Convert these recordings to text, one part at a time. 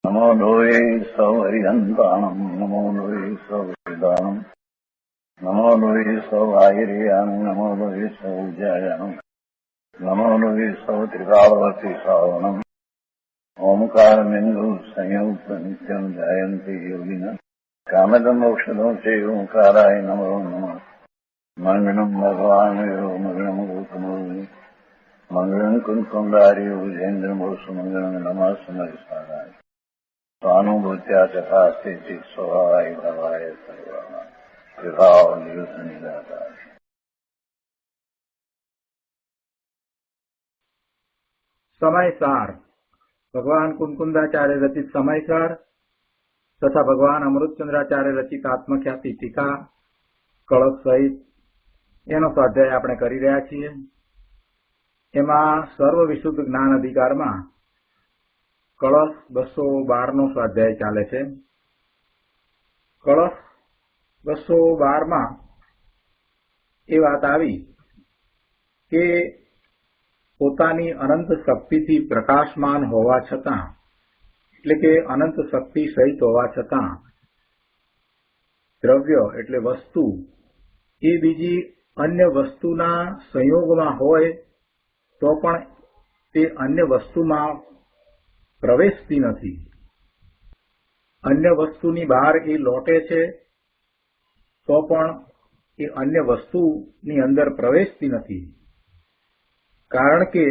नमो लोये सौहरिहन्ताणम् नमो लोये सौहृदानम् नमो लोये सौभागिर्यानम् नमो लोये सौज्यायानम् नमो लोये सौत्रिकावती सावनम् ओंकारमिन्दु संयुक्त नित्यम् जायन्ति योगिनः कामदम् औषधम् च ओंकाराय नमो नमः मङ्गलम् भगवान् यो मङ्गलम् गौतमो मङ्गलम् कुन्कुण्डार्यो विजेन्द्रमोसु मङ्गलम् नमः समरिसाराय स्वानुभूत्या चकास्ते स्वभावाय भवाय सर्वाः विभावनिदाता। समयसार भगवान कुंकुंदाचार्य रचित समयसार तथा भगवान अमृतचंद्राचार्य रचित आत्मख्याति टीका कळश सहित એનો સ્વાધ્યાય આપણે કરી રહ્યા છીએ। એમાં સર્વ વિશુદ્ધ જ્ઞાન અધિકારમાં કળશ 212 નો સ્વાધ્યાય ચાલે છે। કળશ 212 એ વાત આવી કે પોતાની અનંત શક્તિથી પ્રકાશમાન હોવા છતાં એટલે કે અનંત શક્તિ સહિત હોવા છતાં દ્રવ્ય એટલે વસ્તુ એ બીજી અન્ય વસ્તુના સંયોગમાં હોય તો પણ તે અન્ય વસ્તુમાં પ્રવેશતી નથી। અન્ય વસ્તુની બહાર એ લોટે છે તો પણ એ અન્ય વસ્તુની અંદર પ્રવેશતી નથી, કારણ કે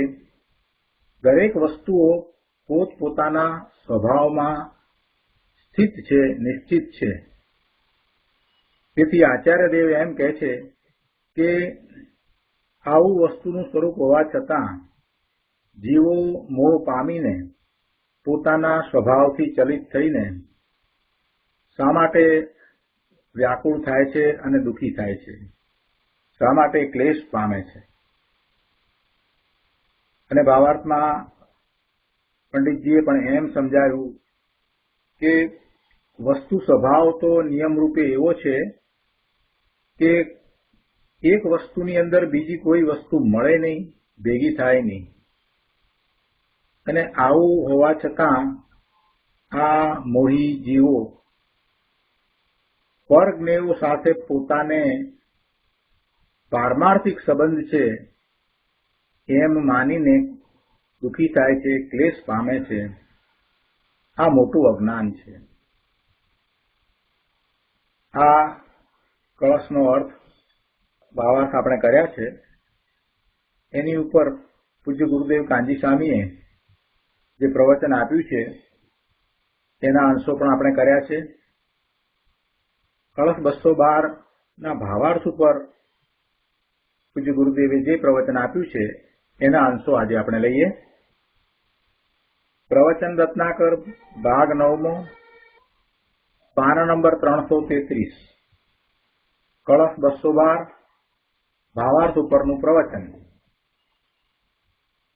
દરેક વસ્તુઓ પોતપોતાના સ્વભાવમાં સ્થિત છે, નિશ્ચિત છે। તેથી આચાર્યદેવ એમ કહે છે કે આવું વસ્તુનું સ્વરૂપ હોવા છતાં જીવો મોહ પામીને પોતાના સ્વભાવથી ચલિત થઈને શા માટે વ્યાકુળ થાય છે અને દુઃખી થાય છે, શા માટે ક્લેશ પામે છે। અને ભાવાર્થમાં પંડિતજીએ પણ એમ સમજાવ્યું કે વસ્તુ સ્વભાવ તો નિયમ રૂપે એવો છે કે એક વસ્તુની અંદર બીજી કોઈ વસ્તુ મળે નહીં, ભેગી થાય નહીં। અને આવું હોવા છતાં આ મોહી જીવો પરજ્ઞેયો સાથે પોતાને પારમાર્થિક સંબંધ છે એમ માનીને દુઃખી થાય છે, ક્લેશ પામે છે। આ મોટું અજ્ઞાન છે। આ કળશનો અર્થ ભાવાર્થ આપણે કર્યા છે। એની ઉપર પૂજ્ય ગુરુદેવ કાંજી સ્વામીએ જે પ્રવચન આપ્યું છે તેના અંશો પણ આપણે કર્યા છે। કળશ 212 ના ભાવાર્થ ઉપર પૂજ્ય ગુરુદેવે જે પ્રવચન આપ્યું છે એના અંશો આજે આપણે લઈએ। પ્રવચન રત્નાકર ભાગ 9મો, પાના નંબર 333, કળશ 212 ભાવાર્થ ઉપરનું પ્રવચન।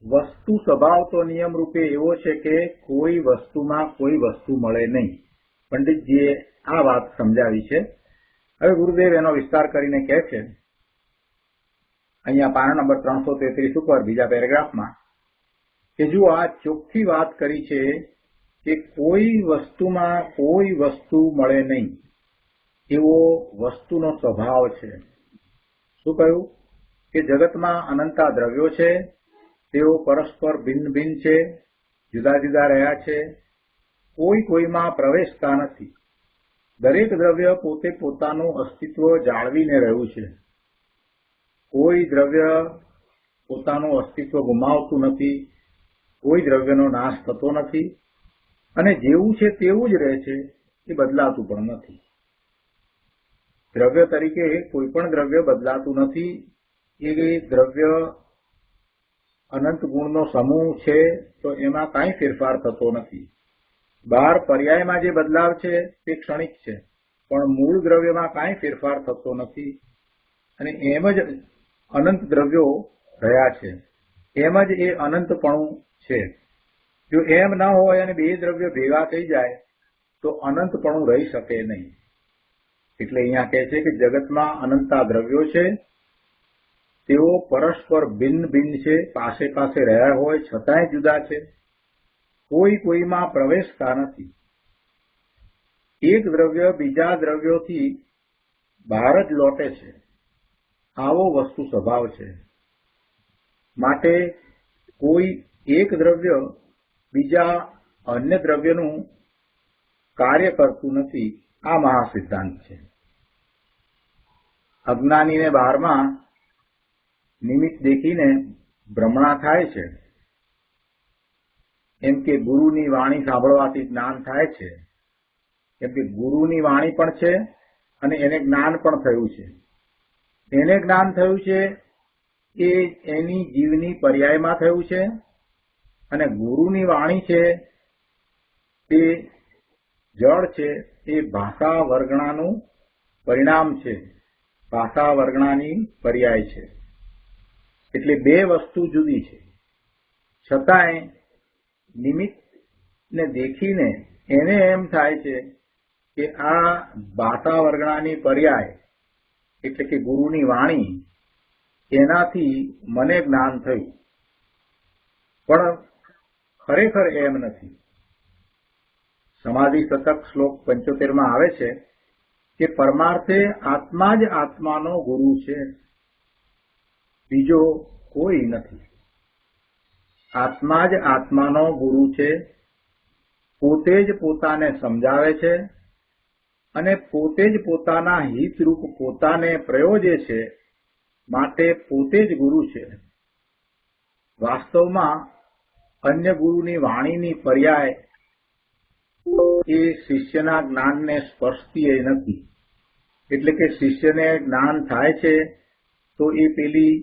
વસ્તુ સ્વભાવ તો નિયમ રૂપે એવો છે કે કોઈ વસ્તુમાં કોઈ વસ્તુ મળે નહીં। પંડિતજીએ આ વાત સમજાવી છે। હવે ગુરુદેવ એનો વિસ્તાર કરીને કહે છે અહીંયા પાના નંબર 333 ઉપર બીજા પેરેગ્રાફમાં કે જો આ ચોખ્ખી વાત કરી છે કે કોઈ વસ્તુમાં કોઈ વસ્તુ મળે નહીં એવો વસ્તુનો સ્વભાવ છે। શું કહ્યું કે જગતમાં અનંતા દ્રવ્યો છે, તેઓ પરસ્પર ભિન્ન ભિન્ન છે, જુદા જુદા રહ્યા છે, કોઈ કોઈમાં પ્રવેશતા નથી। દરેક દ્રવ્ય પોતે પોતાનું અસ્તિત્વ જાળવીને રહ્યું છે। કોઈ દ્રવ્ય પોતાનું અસ્તિત્વ ગુમાવતું નથી, કોઈ દ્રવ્યનો નાશ થતો નથી અને જેવું છે તેવું જ રહે છે, એ બદલાતું પણ નથી। દ્રવ્ય તરીકે કોઈ પણ દ્રવ્ય બદલાતું નથી। એ દ્રવ્ય અનંત ગુણનો સમૂહ છે તો એમાં કાંઈ ફેરફાર થતો નથી। બહાર પર્યાયમાં જે બદલાવ છે તે ક્ષણિક છે, પણ મૂળ દ્રવ્યમાં કાંઈ ફેરફાર થતો નથી અને એમ જ અનંત દ્રવ્યો રહ્યા છે, એમ જ એ અનંતપણું છે। જો એમ ન હોય અને બે દ્રવ્ય ભેગા થઈ જાય તો અનંતપણું રહી શકે નહીં। એટલે અહીંયા કહે છે કે જગતમાં અનંતા દ્રવ્યો છે, તેઓ પરસ્પર ભિન્ન ભિન્ન છે, પાસે પાસે રહ્યા હોય છતાંય જુદા છે। કોઈ કોઈમાં પ્રવેશતા નથી. એક દ્રવ્ય બીજા દ્રવ્યોથી બહાર જ લોટે છે, આવો વસ્તુ સ્વભાવ છે. માટે કોઈ એક દ્રવ્ય બીજા અન્ય દ્રવ્યનું કાર્ય કરતું નથી. આ મહાસિદ્ધાંત છે. અજ્ઞાનીને બહારમાં નિમિત્ત દેખીને ભ્રમણા થાય છે. એમ કે ગુરુની વાણી સાંભળવાથી જ્ઞાન થાય છે. કેમ કે ગુરુની વાણી પણ છે અને એને જ્ઞાન પણ થયું છે. એને જ્ઞાન થયું છે એ એની જીવની પર્યાયમાં થયું છે, અને ગુરુની વાણી છે તે જળ છે, એ ભાષા વર્ગણાનું પરિણામ છે, ભાષા વર્ગણાની પર્યાય છે. એટલે બે વસ્તુ જુદી છે. છતાંય નિમિત્તને દેખીને એને એમ થાય છે કે આ ભાષા વર્ગણાની પર્યાય એટલે કે ગુરુની વાણી, એનાથી મને જ્ઞાન થયું. પણ ખરેખર એમ નથી. સમાધિ શતક શ્લોક 75 આવે છે કે પરમાર્થે આત્મા જ આત્માનો ગુરુ છે, બીજો કોઈ નથી. આત્મા જ આત્માનો ગુરુ છે. પોતે જ પોતાને સમજાવે છે અને પોતે જ પોતાના હિતરૂપ પોતાને પ્રયોજે છે. માટે પોતે જ ગુરુ છે. વાસ્તવમાં અન્ય ગુરુની વાણીની પર્યાય એ શિષ્યના જ્ઞાનને સ્પર્શતી નથી. એટલે કે શિષ્યને જ્ઞાન થાય છે તો એ પેલી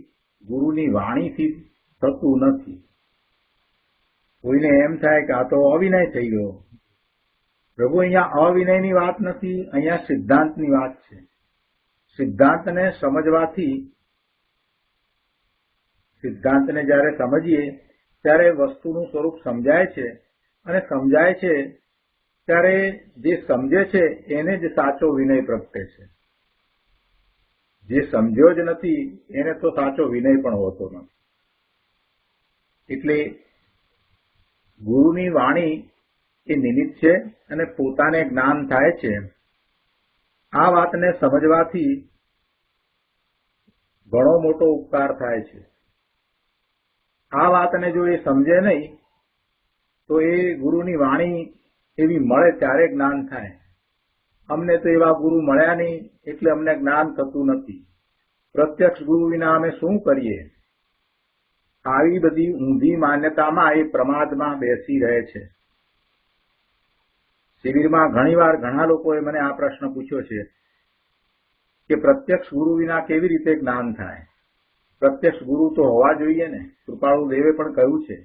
ગુરુની વાણીથી થતું નથી. કોઈને એમ થાય કે આ તો અવિનય થઈ ગયો. પ્રભુ, અહીંયા અવિનયની વાત નથી, અહીંયા સિદ્ધાંતની વાત છે. સિદ્ધાંતને સમજવાથી, સિદ્ધાંતને જ્યારે સમજીએ ત્યારે વસ્તુનું સ્વરૂપ સમજાય છે, અને સમજાય છે ત્યારે જે સમજે છે એને જ સાચો વિનય પ્રગટે છે. જે સમજ્યો જ નથી એને તો સાચો વિનય પણ હોતો નથી. એટલે ગુરુની વાણી એ નિમિત્ત છે અને પોતાને જ્ઞાન થાય છે. આ વાતને સમજવાથી ઘણો મોટો ઉપકાર થાય છે. આ વાતને જો એ સમજે નહીં તો એ ગુરુની વાણી એવી મળે ત્યારે જ્ઞાન થાય. અમને તો એવા ગુરુ મળ્યા નહીં એટલે અમને જ્ઞાન થતું નથી. પ્રત્યક્ષ ગુરુ વિના અમે શું કરીએ? આવી બધી ઊંધી માન્યતામાં એ પ્રમાદમાં બેસી રહે છે. શિબિરમાં ઘણીવાર ઘણા લોકોએ મને આ પ્રશ્ન પૂછ્યો છે કે પ્રત્યક્ષ ગુરુ વિના કેવી રીતે જ્ઞાન થાય? પ્રત્યક્ષ ગુરુ તો હોવા જોઈએ ને, કૃપાળુ દેવે પણ કહ્યું છે.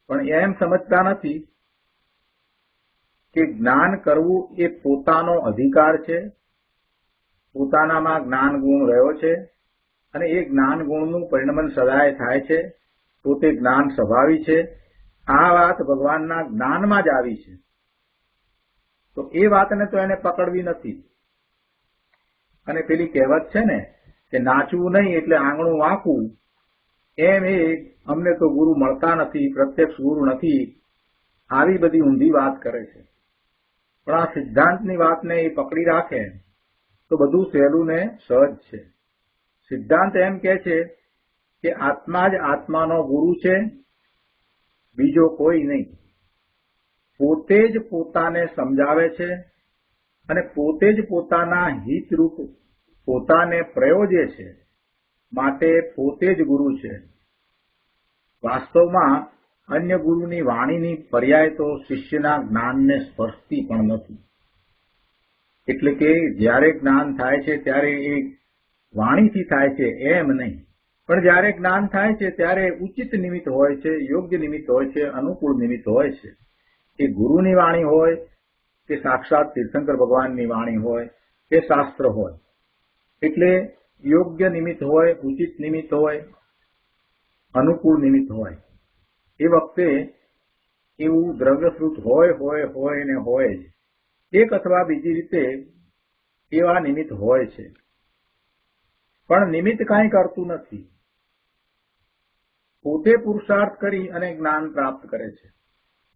પણ એમ સમજતા નથી કે જ્ઞાન કરવું એ પોતાનો અધિકાર છે. પોતાનામાં જ્ઞાન ગુણ રહ્યો છે અને એ જ્ઞાન ગુણનું પરિણમન સદાય થાય છે. પોતે જ્ઞાન સ્વભાવી છે. આ વાત ભગવાનના જ્ઞાનમાં જ આવી છે. તો એ વાતને તો એને પકડવી નથી. અને પેલી કહેવત છે ને કે નાચવું નહીં એટલે આંગણું વાંકવું, એમ એ અમને તો ગુરુ મળતા નથી, પ્રત્યક્ષ ગુરુ નથી, આવી બધી ઊંધી વાત કરે છે. પણ આ સિદ્ધાંતની વાતને એ પકડી રાખે તો બધું સહેલું ને સહજ છે. સિદ્ધાંત એમ કહે છે કે આત્મા જ આત્માનો ગુરુ છે, બીજો કોઈ નહીં. પોતે જ પોતાને સમજાવે છે અને પોતે જ પોતાના હિતરૂપ પોતાને પ્રયોજે છે. માટે પોતે જ ગુરુ છે. વાસ્તવમાં અન્ય ગુરુની વાણીની પર્યાય તો શિષ્યના જ્ઞાનને સ્પર્શતી પણ નથી. એટલે કે જ્યારે જ્ઞાન થાય છે ત્યારે એ વાણીથી થાય છે એમ નહીં, પણ જ્યારે જ્ઞાન થાય છે ત્યારે ઉચિત નિમિત્ત હોય છે, યોગ્ય નિમિત્ત હોય છે, અનુકૂળ નિમિત્ત હોય છે. એ ગુરુની વાણી હોય કે સાક્ષાત તીર્થંકર ભગવાનની વાણી હોય કે શાસ્ત્ર હોય. એટલે યોગ્ય નિમિત્ત હોય, ઉચિત નિમિત્ત હોય, અનુકૂળ નિમિત્ત હોય. એ વખતે એવું દ્રવ્યશ્રુત હોય ને હોય જ. એક અથવા બીજી રીતે એવા નિમિત્ત હોય છે. પણ નિમિત્ત કાંઈ કરતું નથી. પોતે પુરુષાર્થ કરી અને જ્ઞાન પ્રાપ્ત કરે છે.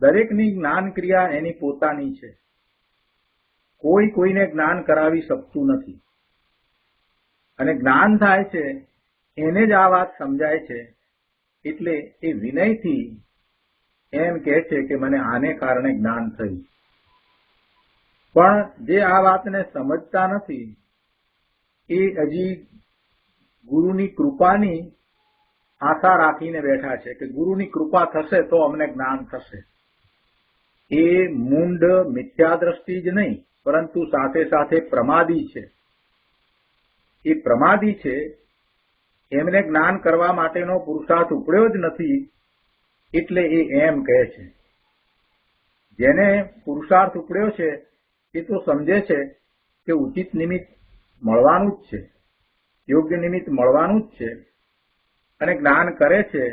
દરેકની જ્ઞાન ક્રિયા એની પોતાની છે. કોઈ કોઈને જ્ઞાન કરાવી શકતું નથી. અને જ્ઞાન થાય છે એને જ આ વાત સમજાય છે. એટલે એ વિનયથી એમ કહે છે કે મને આને કારણે જ્ઞાન થયું. પણ જે આ વાતને સમજતા નથી એ હજી ગુરુની કૃપાની આશા રાખીને બેઠા છે કે ગુરુની કૃપા થશે તો અમને જ્ઞાન થશે. એ મૂંડ મિથ્યા દ્રષ્ટિ જ નહીં, પરંતુ સાથે સાથે પ્રમાદી છે. એ પ્રમાદી છે. એમને જ્ઞાન કરવા માટેનો પુરુષાર્થ ઉપડ્યો જ નથી. એટલે એ એમ કહે છે. જેને પુરુષાર્થ ઉપડ્યો છે એ તો સમજે છે કે ઉચિત નિમિત્ત મળવાનું જ છે, યોગ્ય નિમિત્ત મળવાનું જ છે, અને જ્ઞાન કરે છે.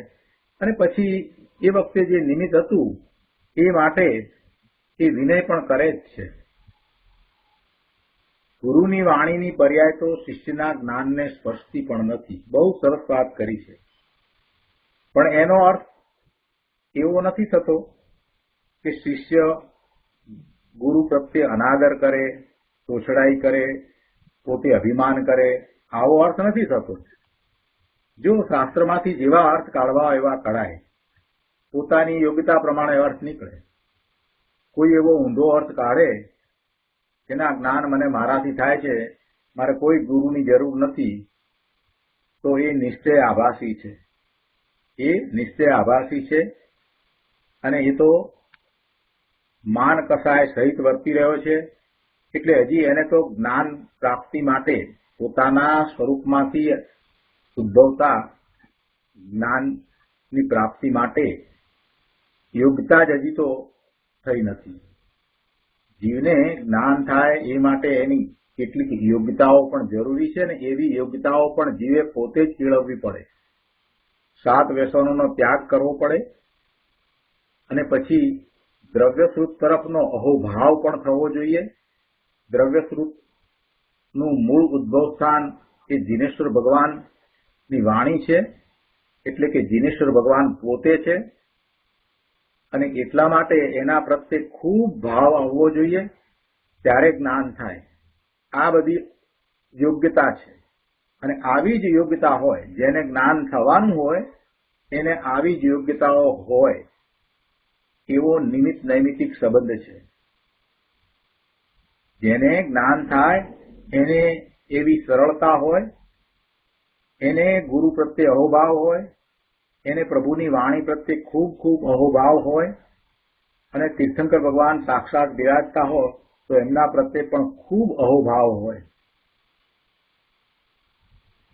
અને પછી એ વખતે જે નિમિત્ત હતું એ માટે એ વિનય પણ કરે જ છે. ગુરુની વાણીની પર્યાય તો શિષ્યના જ્ઞાનને સ્પર્શતી પણ નથી. બહુ સરસ વાત કરી છે. પણ એનો અર્થ એવો નથી થતો કે શિષ્ય ગુરુ પ્રત્યે અનાદર કરે, તોછડાઈ કરે, પોતે અભિમાન કરે. આવો અર્થ નથી થતો. જો શાસ્ત્રમાંથી જેવા અર્થ કાઢવા એવા કઢાય, પોતાની યોગ્યતા પ્રમાણે અર્થ નીકળે. કોઈ એવો ઊંધો અર્થ કાઢે કે ના જ્ઞાન મને મારાથી થાય છે, મારે કોઈ ગુરુની જરૂર નથી, તો એ નિશ્ચય આભાસી છે. એ નિશ્ચય આભાસી છે. અને એ તો માન કસાય સહિત વર્તી રહ્યો છે. એટલે હજી એને તો જ્ઞાન પ્રાપ્તિ માટે પોતાના સ્વરૂપમાંથી ઉદ્ભવતા જ્ઞાનની પ્રાપ્તિ માટે યોગ્યતા જ હજી તો થઈ નથી. જીવને જ્ઞાન થાય એ માટે એની કેટલીક યોગ્યતાઓ પણ જરૂરી છે, ને એવી યોગ્યતાઓ પણ જીવે પોતે જ કેળવવી પડે. 7 વ્યસનોનો ત્યાગ કરવો પડે. અને પછી દ્રવ્યશ્રુત તરફનો અહોભાવ પણ થવો જોઈએ. દ્રવ્યશ્રુતનું મૂળ ઉદ્ભવ સ્થાન એ જીનેશ્વર ભગવાનની વાણી છે. એટલે કે જીનેશ્વર ભગવાન પોતે છે. અને એટલા માટે એના પ્રત્યે ખૂબ ભાવ આવવો જોઈએ, ત્યારે જ્ઞાન થાય. આ બધી યોગ્યતા છે. અને આવી જ યોગ્યતા હોય, જેને જ્ઞાન થવાનું હોય એને આવી જ યોગ્યતાઓ હોય એવો નિમિત્ત નૈમિતિક સંબંધ છે. જેને જ્ઞાન થાય એને એવી સરળતા હોય, એને ગુરુ પ્રત્યે અહોભાવ હોય, એને પ્રભુની વાણી પ્રત્યે ખૂબ ખૂબ અહોભાવ હોય, અને તીર્થંકર ભગવાન સાક્ષાત બિરાજતા હોય તો એમના પ્રત્યે પણ ખૂબ અહોભાવ હોય.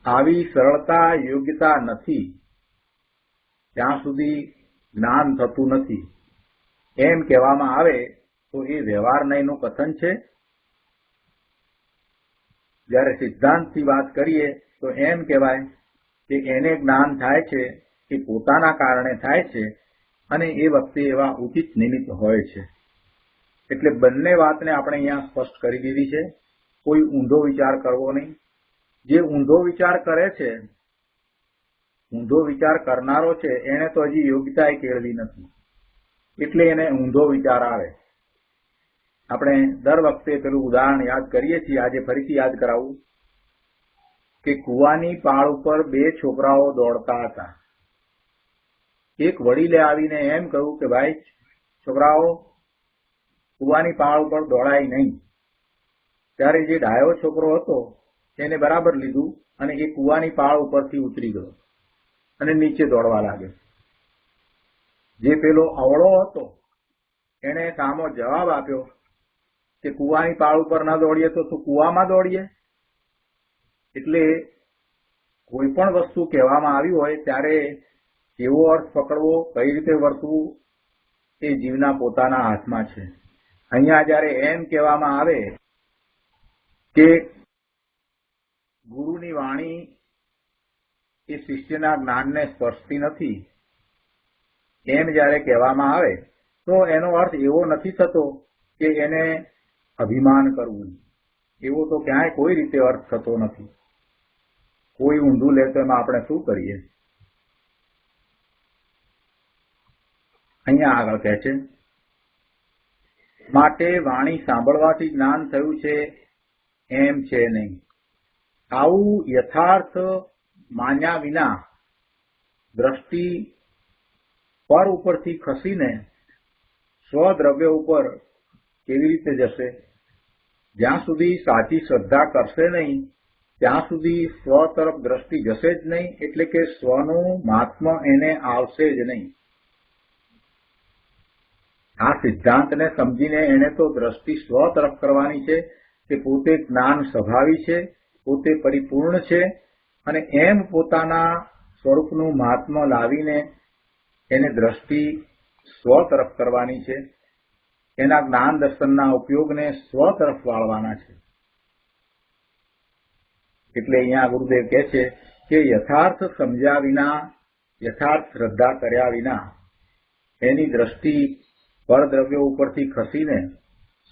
આવી સરળતા યોગ્યતા નથી ત્યાં સુધી જ્ઞાન થતું નથી. એમ કહેવામાં આવે તો એ વ્યવહાર નહીંનું કથન છે. જ્યારે સિદ્ધાંતથી વાત કરીએ તો એમ કહેવાય કે એને જ્ઞાન થાય છે એ પોતાના કારણે થાય છે, અને એ વખતે એવા ઉચિત નિમિત્ત હોય છે. એટલે બંને વાતને આપણે અહીંયા સ્પષ્ટ કરી દીધી છે. કોઈ ઊંધો વિચાર કરવો નહીં. જે ઊંધો વિચાર કરે છે, ઊંધો વિચાર કરનારો છે, એને તો હજી યોગ્યતા કેળવી નથી. એટલે એને ઊંધો વિચાર આવે. આપણે દર વખતે પેલું ઉદાહરણ યાદ કરીએ છીએ. આજે ફરીથી યાદ કરાવું કે કૂવાની પાળ ઉપર 2 છોકરાઓ દોડતા હતા. એક વડીલે આવીને એમ કહ્યું કે ભાઈ છોકરાઓ, કૂવાની પાળ ઉપર દોડાય નહીં. ત્યારે જે ડાયો છોકરો હતો એને બરાબર લીધું અને એ કૂવાની પાળ ઉપરથી ઉતરી ગયો અને નીચે દોડવા લાગ્યો. જે પેલો અવળો હતો એને સામો જવાબ આપ્યો કે કૂવાની પાળ ઉપર ના દોડીએ તો તું કૂવામાં દોડીએ. એટલે કોઈ પણ વસ્તુ કહેવામાં આવી હોય ત્યારે કેવો અર્થ પકડવો, કઈ રીતે વર્તવું એ જીવના પોતાના હાથમાં છે. અહીંયા જયારે એમ કહેવામાં આવે કે ગુરુની વાણી એ શિષ્યના જ્ઞાનને સ્પર્શતી નથી, એમ જયારે કહેવામાં આવે તો એનો અર્થ એવો નથી થતો કે એને અભિમાન કરવું. એવો તો ક્યાંય કોઈ રીતે અર્થ થતો નથી. કોઈ ઊંધું લે તો એમાં આપણે શું કરીએ? અહીંયા આગળ કહે છે માટે વાણી સાંભળવાથી જ્ઞાન થયું છે એમ છે નહીં. આવું યથાર્થ માન્યા વિના દ્રષ્ટિ પર ઉપરથી ખસીને સ્વદ્રવ્ય ઉપર કેવી રીતે જશે? જ્યાં સુધી સાચી શ્રદ્ધા કરશે નહીં ત્યાં સુધી સ્વ તરફ દ્રષ્ટિ જશે જ નહીં, એટલે કે સ્વનું મહાત્મ્ય એને આવશે જ નહીં. આ સિદ્ધાંતને સમજીને એને તો દ્રષ્ટિ સ્વ તરફ કરવાની છે કે પોતે જ્ઞાન સ્વભાવી છે, પોતે પરિપૂર્ણ છે, અને એમ પોતાના સ્વરૂપનું મહાત્મ્ય લાવીને એને દ્રષ્ટિ સ્વ તરફ કરવાની છે. એના જ્ઞાન દર્શનના ઉપયોગને સ્વ તરફ વાળવાના છે. એટલે અહીંયા ગુરુદેવ કહે છે કે યથાર્થ સમજ્યા વિના, યથાર્થ શ્રદ્ધા કર્યા વિના એની દ્રષ્ટિ પરદ્રવ્યો ઉપરથી ખસીને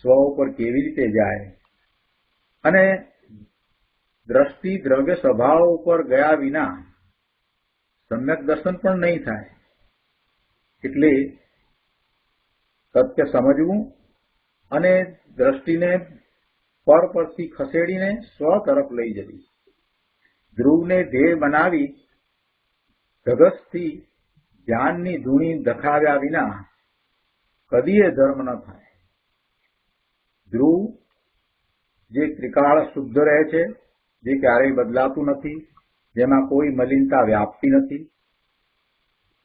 સ્વ ઉપર કેવી રીતે જાય, અને દ્રષ્ટિ દ્રવ્ય સ્વભાવ ઉપર ગયા વિના સમ્યક દર્શન પણ નહીં થાય. એટલે સત્ય સમજવું અને દ્રષ્ટિને પર પરથી ખસેડીને સ્વ તરફ લઈ જવી. ધ્રુવને ધ્યેય બનાવી ધગસથી ધ્યાનની ધૂણી દખાવ્યા વિના કદીએ ધર્મ ન થાય. ધ્રુવ જે ત્રિકાળ શુદ્ધ રહે છે, જે ક્યારેય બદલાતું નથી, જેમાં કોઈ મલિનતા વ્યાપતી નથી,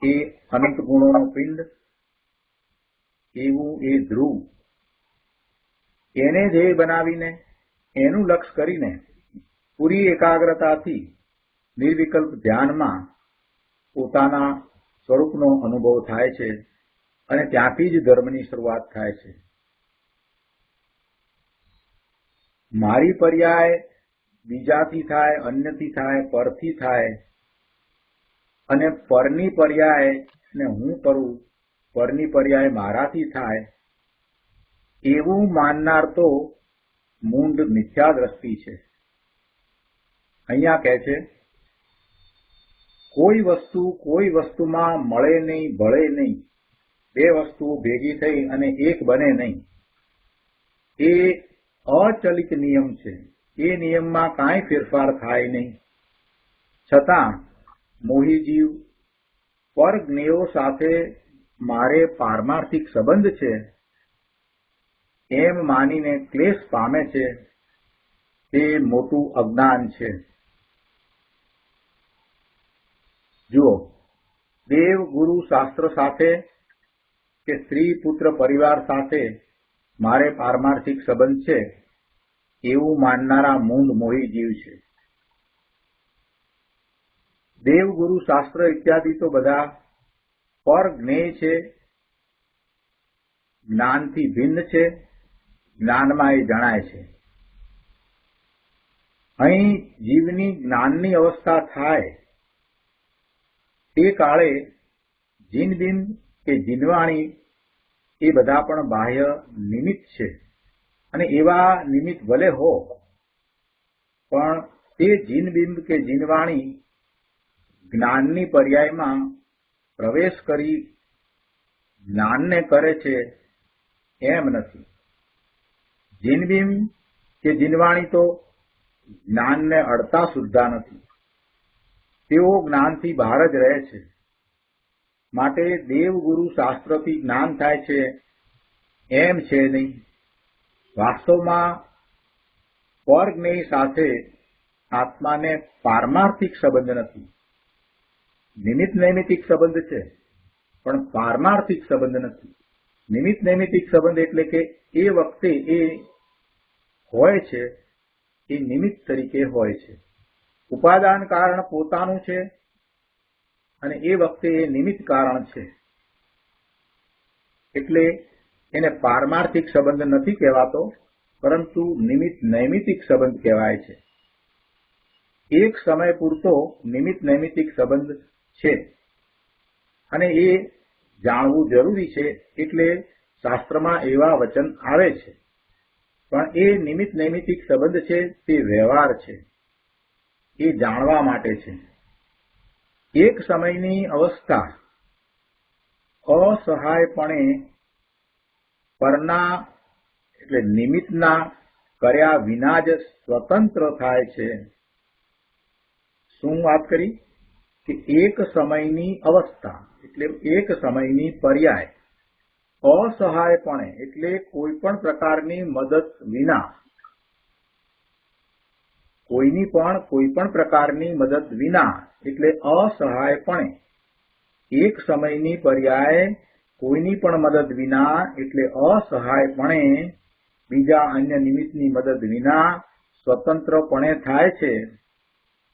એ અનંત ગુણોનો પિંડ, એવું એ ધ્રુવ એને ધ્યેય બનાવીને એનું લક્ષ્ય કરીને પૂરી એકાગ્રતાથી નિર્વિકલ્પ ધ્યાનમાં પોતાના સ્વરૂપનો અનુભવ થાય છે, અને ત્યાંથી જ ધર્મની શરૂઆત થાય છે. મારી પર્યાય બીજાથી થાય, અન્યથી થાય, પરથી થાય, અને પરની પર્યાય ને હું કરું, પરની પર્યાય મારાથી થાય, એવું માનનાર તો મૂંડ મિથ્યા દ્રષ્ટિ છે. અહીંયા કહે છે કોઈ વસ્તુમાં મળે નહીં, ભળે નહીં, બે વસ્તુઓ ભેગી થઈ અને એક બને નહીં, એ અચલિત નિયમ છે. એ નિયમમાં કાંઈ ફેરફાર થાય નહીં. છતાં મોહી જીવ પર જ્ઞેયો સાથે મારે પારમાર્થિક સંબંધ છે એમ માનીને ક્લેશ પામે છે, તે મોટું અજ્ઞાન છે. જુઓ, દેવ ગુરુ શાસ્ત્ર સાથે કે સ્ત્રી પુત્ર પરિવાર સાથે મારે પારમાર્થિક સંબંધ છે એવું માનનારા મૂંડ મોહી જીવ છે. દેવ ગુરુ શાસ્ત્ર ઇત્યાદિ તો બધા પર જ્ઞેય છે, જ્ઞાનથી ભિન્ન છે, જ્ઞાનમાં એ જણાય છે. અહીં જીવની જ્ઞાનની અવસ્થા થાય તે કાળે જીનબિંબ કે જીનવાણી એ બધા પણ બાહ્ય નિમિત્ત છે, અને એવા નિમિત્ત ભલે હો, પણ તે જીનબિંબ કે જીનવાણી જ્ઞાનની પર્યાયમાં પ્રવેશ કરી જ્ઞાનને કરે છે એમ નથી. જીનબિંબ કે જીનવાણી તો જ્ઞાનને અડતા સુદ્ધા નથી, તેઓ જ્ઞાનથી બહાર જ રહે છે. માટે દેવગુરુ શાસ્ત્રથી જ્ઞાન થાય છે એમ છે નહીં. વાસ્તવમાં પરજ્ઞેય સાથે આત્માને પારમાર્થિક સંબંધ નથી. નિમિત્ત નૈમિતિક સંબંધ છે, પણ પારમાર્થિક સંબંધ નથી. નિમિત્ત નૈમિતિક સંબંધ એટલે કે એ વખતે એ હોય છે એ નિમિત્ત તરીકે હોય છે. ઉપાદાન કારણ પોતાનું છે અને એ વખતે એ નિમિત્ત કારણ છે, એટલે એને પારમાર્થિક સંબંધ નથી કહેવાતો, પરંતુ નિમિત્ત નૈમિતિક સંબંધ કહેવાય છે. એક સમય પૂરતો નિમિત્ત નૈમિતિક સંબંધ છે અને એ જાણવું જરૂરી છે, એટલે શાસ્ત્રમાં એવા વચન આવે છે. પણ એ નિમિત્ત નૈમિતિક સંબંધ છે તે વ્યવહાર છે, એ જાણવા માટે છે. એક સમયની અવસ્થા અસહાયપણે પરના એટલે નિમિત્તના કર્યા વિના જ સ્વતંત્ર થાય છે. શું વાત કરી કે એક સમયની અવસ્થા એટલે એક સમયની પર્યાય, અસહાયપણે એટલે કોઈ પણ પ્રકારની મદદ વિના, કોઈ પણ પ્રકારની મદદ વિના એટલે અસહાયપણે, એક સમયની પર્યાય કોઈની પણ મદદ વિના એટલે અસહાયપણે બીજા અન્ય નિમિત્તની મદદ વિના સ્વતંત્રપણે થાય છે.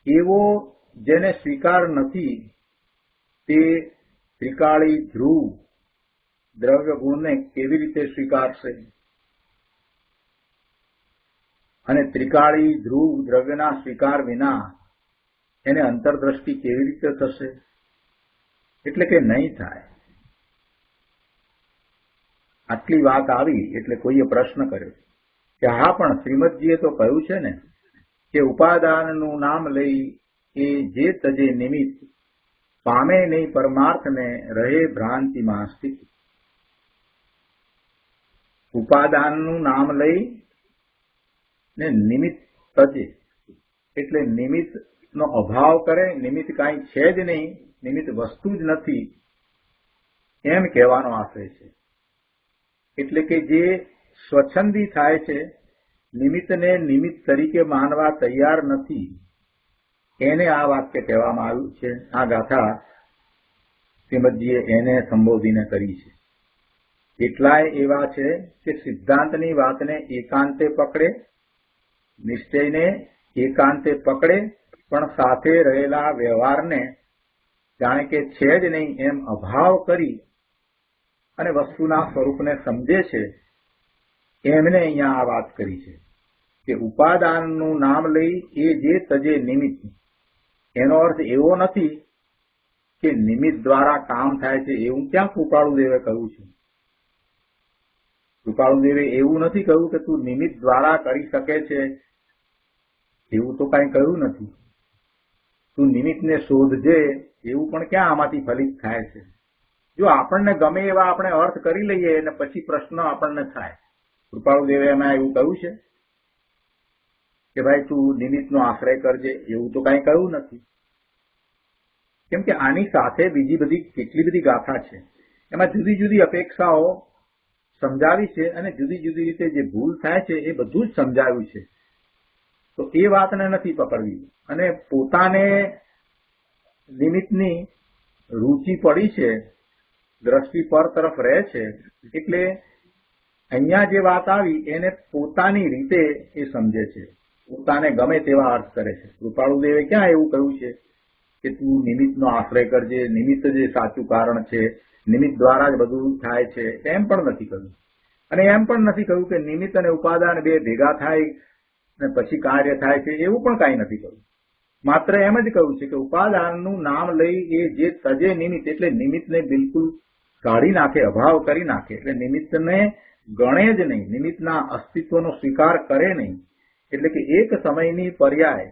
એવો જેને સ્વીકાર નથી તે ત્રિકાળી ધ્રુવ દ્રવ્ય ગુણને કેવી રીતે સ્વીકારશે? અને ત્રિકાળી ધ્રુવ દ્રવ્યના સ્વીકાર વિના એને અંતરદ્રષ્ટિ કેવી રીતે થશે? એટલે કે નહીં થાય. આટલી વાત આવી એટલે કોઈએ પ્રશ્ન કર્યો કે હા, પણ શ્રીમદજીએ તો કહ્યું છે ને કે ઉપાદાનનું નામ લઈ એ જે તજે નિમિત્ત, પામે નહીં પરમાર્થને, રહે ભ્રાંતિમાં સ્થિત. ઉપાદાનનું નામ લઈ ને નિમિત્ત તજે એટલે નિમિત્તનો અભાવ કરે, નિમિત્ત કાંઈ છે જ નહીં, નિમિત્ત વસ્તુ જ નથી, એમ કહેવાનો આશય છે. એટલે કે જે સ્વચ્છંદી થાય છે, નિમિત્તને નિમિત્ત તરીકે માનવા તૈયાર નથી, એને આ વાક્ય કહેવામાં આવ્યું છે. આ ગાથા શ્રીમદજીએ એને સંબોધીને કરી છે. કેટલાય એવા છે કે સિદ્ધાંતની વાતને એકાંતે પકડે, નિશ્ચયને એકાંતે પકડે, પણ સાથે રહેલા વ્યવહારને જાણે કે છે જ નહીં એમ અભાવ કરી અને વસ્તુના સ્વરૂપને સમજે છે. એમને અહીંયા આ વાત કરી છે કે ઉપાદાનનું નામ લઈ એ જે તજે નિમિત્ત, એનો અર્થ એવો નથી કે નિમિત્ત દ્વારા કામ થાય છે એવું ક્યાં કૃપાળુદેવે કહ્યું છે. કૃપાળુદેવે એવું નથી કહ્યું કે તું નિમિત્ત દ્વારા કરી શકે છે, એવું તો કાંઈ કહ્યું નથી. તું નિમિત્તને શોધજે એવું પણ ક્યાં આમાંથી ફલિત થાય છે. જો આપણને ગમે એવા આપણે અર્થ કરી લઈએ અને પછી પ્રશ્ન આપણને થાય, કૃપાળુદેવે એમાં એવું કહ્યું છે કે ભાઈ તું નિમિત્તનો આશ્રય કરજે, એવું તો કાંઈ કહ્યું નથી. કેમ કે આની સાથે બીજી બધી કેટલી બધી ગાથા છે, એમાં જુદી જુદી અપેક્ષાઓ સમજાવી છે અને જુદી જુદી રીતે જે ભૂલ થાય છે એ બધું જ સમજાવ્યું છે. તો એ વાતને નથી પકડવી. અને પોતાને નિમિત્તની રૂચિ પડી છે, દ્રષ્ટિ પર તરફ રહે છે, એટલે અહીંયા જે વાત આવી એને પોતાની રીતે એ સમજે છે, પોતાને ગમે તેવા અર્થ કરે છે. કૃપાળુદેવે ક્યાં એવું કહ્યું છે કે તું નિમિત્તનો આશ્રય કરજે, નિમિત્ત જે સાચું કારણ છે, નિમિત્ત દ્વારા જ બધું થાય છે, એમ પણ નથી કહ્યું. અને એમ પણ નથી કહ્યું કે નિમિત્ત અને ઉપાદાન બે ભેગા થાય ને પછી કાર્ય થાય છે, એવું પણ કાંઈ નથી કહ્યું. માત્ર એમ જ કહ્યું છે કે ઉપાદાનનું નામ લઈ એ જે તજે નિમિત્ત એટલે નિમિત્તને બિલકુલ કાઢી નાખે, અભાવ કરી નાખે, એટલે નિમિત્તને ગણે જ નહીં, નિમિત્તના અસ્તિત્વનો સ્વીકાર કરે નહીં. એટલે કે એક સમયની પર્યાય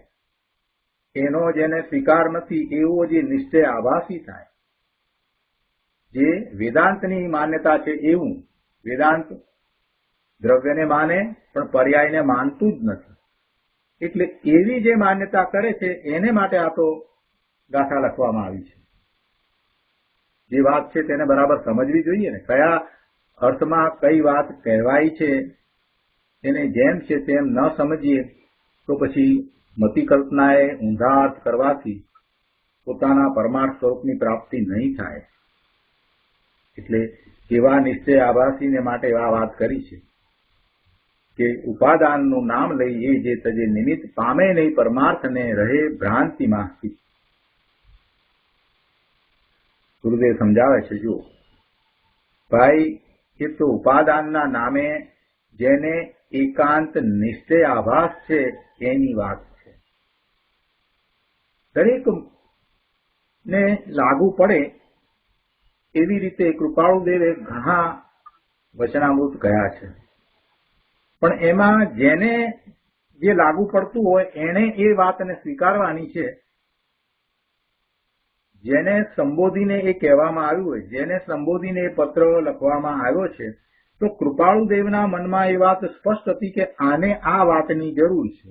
એનો જેને સ્વીકાર નથી એવો જે નિશ્ચય આભાસી થાય, જે વેદાંતની માન્યતા છે એવું. વેદાંત દ્રવ્યને માને પણ પર્યાયને માનતું જ નથી. એટલે એવી જે માન્યતા કરે છે એને માટે આ તો ગાથા લખવામાં આવી છે. જે વાત છે તેને બરાબર સમજવી જોઈએ ને, કયા અર્થમાં કઈ વાત કહેવાય છે એને જેમ છે તેમ ન સમજીએ તો પછી મતિ કલ્પનાએ ઊંધા અર્થ કરવાથી પોતાના પરમાર્થ સ્વરૂપની પ્રાપ્તિ નહીં થાય. એટલે એવા નિશ્ચય આભાસીને માટે આ વાત કરી છે કે ઉપાદાનનું નામ લઈ એ જે તજે નિમિત્ત, પામે નહીં પરમાર્થને, રહે ભ્રાંતિમાં સ્થિત. ગુરુદેવ સમજાવે છે, જો ભાઈ એ તો ઉપાદાનના નામે જેને એકાંત નિશ્ચય આભાસ છે એની વાત છે. દરેક ને લાગુ પડે એવી રીતે કૃપાળુદેવે ઘણા વચનામૃત કહ્યા છે. પણ એમાં જેને જે લાગુ પડતું હોય એને એ વાતને સ્વીકારવાની છે. જેને સંબોધીને એ કહેવામાં આવ્યું હોય, જેને સંબોધીને એ પત્ર લખવામાં આવ્યો છે, તો તો કૃપાળુદેવના મનમાં એ વાત સ્પષ્ટ હતી કે આને આ વાતની જરૂર છે,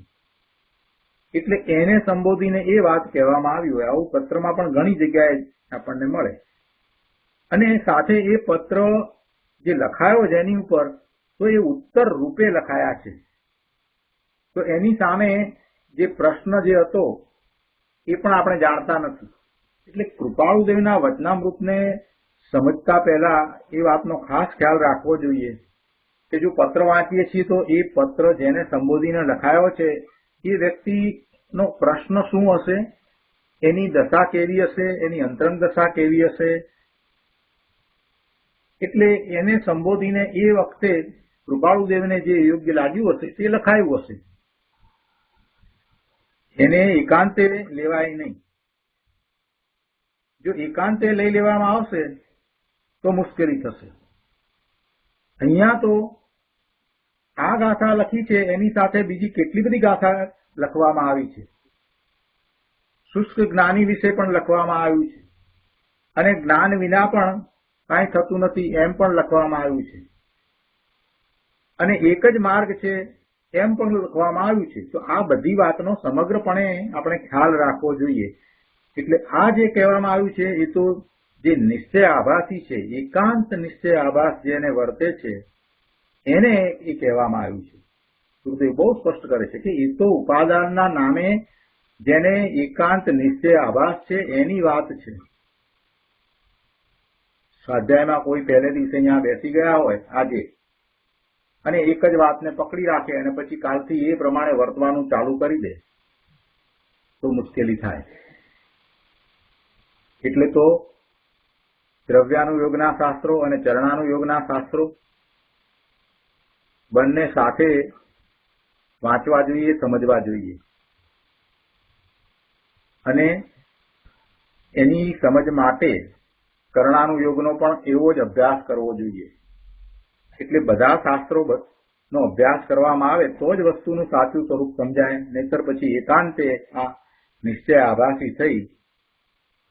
એટલે એને સંબોધીને એ વાત કહેવામાં આવી હોય. આવું પત્રમાં પણ ઘણી જગ્યાએ આપણને મળે. અને સાથે એ પત્ર જે લખાયો છે એની ઉપર તો એ ઉત્તર રૂપે લખાયા છે. તો એની સામે જે પ્રશ્ન જે હતો એ પણ આપણે જાણતા નથી. એટલે કૃપાળુદેવના વચનામૃતને સમજતા પહેલા એ વાતનો ખાસ ખ્યાલ રાખવો જોઈએ કે જો પત્ર વાંચીએ છીએ તો એ પત્ર જેને સંબોધીને લખાયો છે એ વ્યક્તિનો પ્રશ્ન શું હશે, એની દશા કેવી હશે, એની અંતરંગ દશા કેવી હશે, એટલે એને સંબોધીને એ વખતે કૃપાળુદેવને જે યોગ્ય લાગ્યું હશે તે લખાયું હશે. એને એકાંતે લેવાય નહીં. જો એકાંતે લઈ લેવામાં આવશે તો મુશ્કેલી થશે. અહીંયા તો આ ગાથા લખી છે એની સાથે બીજી કેટલી બધી ગાથા લખવામાં આવી છે. શુષ્ક જ્ઞાની વિશે પણ લખવામાં આવ્યું છે અને જ્ઞાન વિના પણ કાંઈ થતું નથી એમ પણ લખવામાં આવ્યું છે અને એક જ માર્ગ છે એમ પણ લખવામાં આવ્યું છે. તો આ બધી વાતનો સમગ્રપણે આપણે ખ્યાલ રાખવો જોઈએ. એટલે આ જે કહેવામાં આવ્યું છે એ તો જે નિશ્ચય આભાસી છે, એકાંત નિશ્ચય આભાસ જેને વર્તે છે એને એ કહેવામાં આવ્યું છે. ગુરુદેવ બહુ સ્પષ્ટ કરે છે કે એ તો ઉપાદાનના નામે જેને એકાંત નિશ્ચય આભાસ છે એની વાત છે. સ્વાધ્યાયમાં કોઈ પહેલે દિવસે અહીંયા બેસી ગયા હોય આજે અને એક જ વાતને પકડી રાખે અને પછી કાલથી એ પ્રમાણે વર્તવાનું ચાલુ કરી દે તો મુશ્કેલી થાય. એટલે તો દ્રવ્યાનુયોગના શાસ્ત્રો અને ચરણાનુયોગના શાસ્ત્રો બંને સાથે વાંચવા જોઈએ, સમજવા જોઈએ અને એની સમજ માટે કરણાનુયોગનો પણ એવો જ અભ્યાસ કરવો જોઈએ. એટલે બધા શાસ્ત્રો નો અભ્યાસ કરવામાં આવે તો જ વસ્તુનું સાચું સ્વરૂપ સમજાય, નહીતર પછી એકાંતે આ નિશ્ચય આભાસી થઈ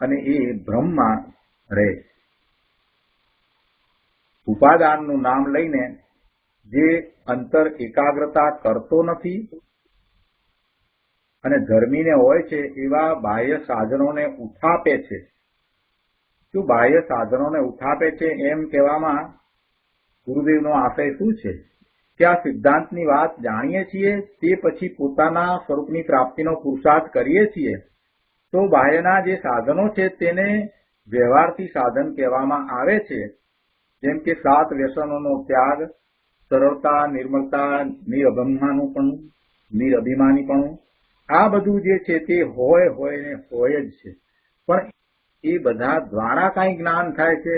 અને એ ભ્રમમાં રહે. ઉપાદાનનું નામ લઈને જે અંતર એકાગ્રતા કરતો નથી અને ધર્મીને હોય છે એવા બાહ્ય સાધનોને ઉઠાપે છે. જો બાહ્ય સાધનોને ઉઠાપે છે એમ કહેવામાં ગુરુદેવનો આશય શું છે કે આ સિદ્ધાંતની વાત જાણીએ છીએ તે પછી પોતાના સ્વરૂપની પ્રાપ્તિનો પુરુષાર્થ કરીએ છીએ તો બાહ્યના જે સાધનો છે તેને વ્યવહારથી સાધન કહેવામાં આવે છે. જેમ કે 7 વ્યસનોનો ત્યાગ, સરળતા, નિર્મળતા, નિરઅભિમાનીપણું, આ બધું જે છે તે હોય ને હોય જ છે. પણ એ બધા દ્વારા કાંઈ જ્ઞાન થાય છે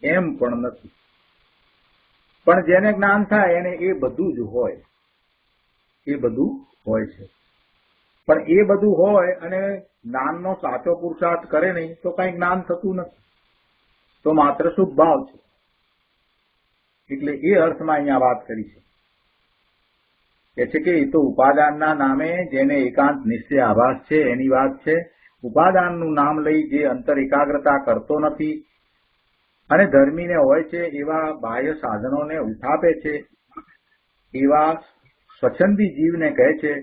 એમ પણ નથી. પણ જેને જ્ઞાન થાય એને એ બધું જ હોય, એ બધું હોય છે. પણ એ બધું હોય અને જ્ઞાનનો સાચો પુરુષાર્થ કરે નહીં તો કાંઈ જ્ઞાન થતું નથી, તો માત્ર શુભ ભાવ છે. એટલે એ અર્થમાં અહીંયા વાત કરી છે. કે છે કે એ તો ઉપાદાનના નામે જેને એકાંત નિશ્ચય આભાસ છે એની વાત છે. ઉપાદાનનું નામ લઈ જે અંતર એકાગ્રતા કરતો નથી અને ધર્મીને હોય છે એવા બાહ્ય સાધનોને ઉઠાપે છે એવા સ્વચ્છંદી જીવને કહે છે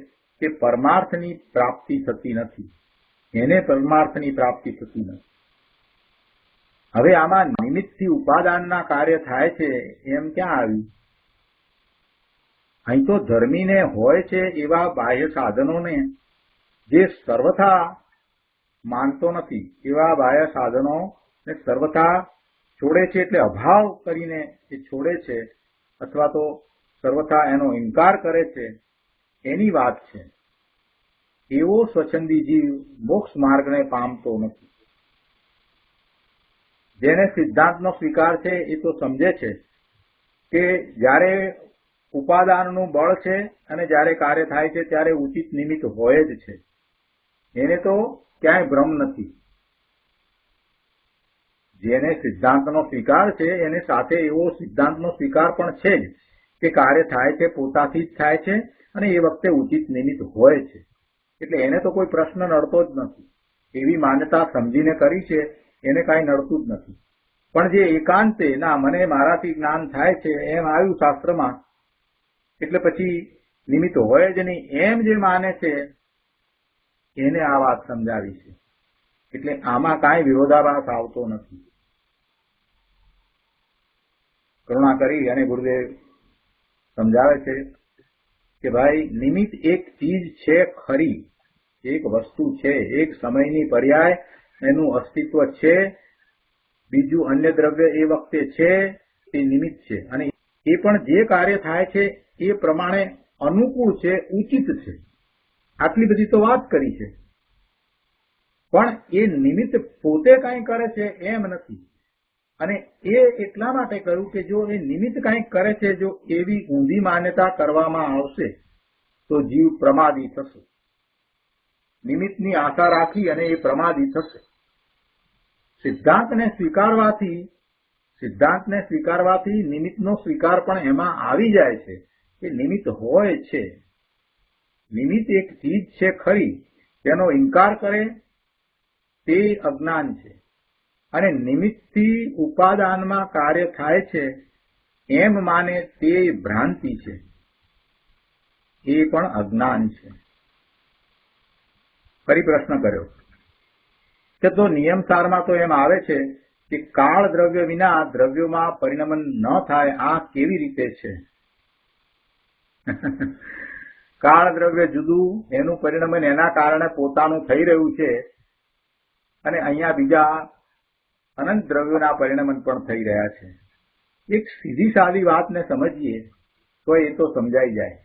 કે પરમાર્થની પ્રાપ્તિ થતી નથી, એને પરમાર્થની પ્રાપ્તિ થતી નથી. હવે આમાં નિમિત્તથી ઉપાદાનના કાર્ય થાય છે એમ ક્યાં આવ્યું? અહીં તો ધર્મીને હોય છે એવા બાહ્ય સાધનોને જે સર્વથા માનતો નથી એવા બાહ્ય સાધનોને સર્વથા છોડે છે, એટલે અભાવ કરીને એ છોડે છે અથવા તો સર્વથા એનો ઇનકાર કરે છે એની વાત છે. એવો સ્વચ્છંદી જીવ મોક્ષ માર્ગને પામતો નથી. જેને સિદ્ધાંતનો સ્વીકાર છે એ તો સમજે છે કે જ્યારે ઉપાદાનનું બળ છે અને જ્યારે કાર્ય થાય છે ત્યારે ઉચિત નિમિત્ત હોય જ છે. એને તો ક્યાંય ભ્રમ નથી. જેને સિદ્ધાંતનો સ્વીકાર છે એને સાથે એવો સિદ્ધાંતનો સ્વીકાર પણ છે જ કે કાર્ય થાય છે પોતાથી જ થાય છે અને એ વખતે ઉચિત નિમિત્ત હોય છે. એટલે એને તો કોઈ પ્રશ્ન નડતો જ નથી. એવી માન્યતા સમજીને કરી છે એને કાંઈ નડતું જ નથી. પણ જે એકાંતે ના મને મારાથી જ્ઞાન થાય છે એમ આવ્યું શાસ્ત્રમાં, એટલે પછી નિમિત્ત હોય જ નહીં એમ જે માને છે એને આ વાત સમજાવી છે. એટલે આમાં કાંઈ વિરોધાભાસ આવતો નથી. કરુણા કરી અને ગુરુદેવ સમજાવે છે કે ભાઈ નિમિત્ત એક ચીજ છે ખરી, એક વસ્તુ છે, એક સમયની પર્યાય એનું અસ્તિત્વ છે, બીજું અન્ય દ્રવ્ય એ વખતે છે તે નિમિત્ત છે, અને એ પણ જે કાર્ય થાય છે એ પ્રમાણે અનુકૂળ છે, ઉચિત છે. આટલી બધી તો વાત કરી છે, પણ એ નિમિત્ત પોતે કંઈ કરે છે એમ નથી. અને એ એટલા માટે કહ્યું કે જો એ નિમિત્ત કંઈક કરે છે, જો એવી ઊંધી માન્યતા કરવામાં આવશે તો જીવ પ્રમાદી થશે. નિમિત્તની આશા રાખી અને એ પ્રમાદી થશે. સિદ્ધાંતને સ્વીકારવાથી નિમિત્તનો સ્વીકાર પણ એમાં આવી જાય છે કે નિમિત્ત હોય છે. નિમિત્ત એક ચીજ છે ખરી, તેનો ઇનકાર કરે તે અજ્ઞાન છે, અને નિમિત્તથી ઉપાદાનમાં કાર્ય થાય છે એમ માને તે ભ્રાંતિ છે, એ પણ અજ્ઞાન છે. ફરી પ્રશ્ન કર્યો કે તો નિયમસારમાં તો એમ આવે છે કે કાળ દ્રવ્ય વિના દ્રવ્યોમાં પરિણમન ન થાય, આ કેવી રીતે છે? કાળ દ્રવ્ય જુદું, એનું પરિણમન એના કારણે પોતાનું થઈ રહ્યું છે, અને અહીંયા બીજા અનંત દ્રવ્યોના પરિણમન પણ થઈ રહ્યા છે. એક સીધી સાદી વાતને સમજીએ તો એ તો સમજાઈ જાય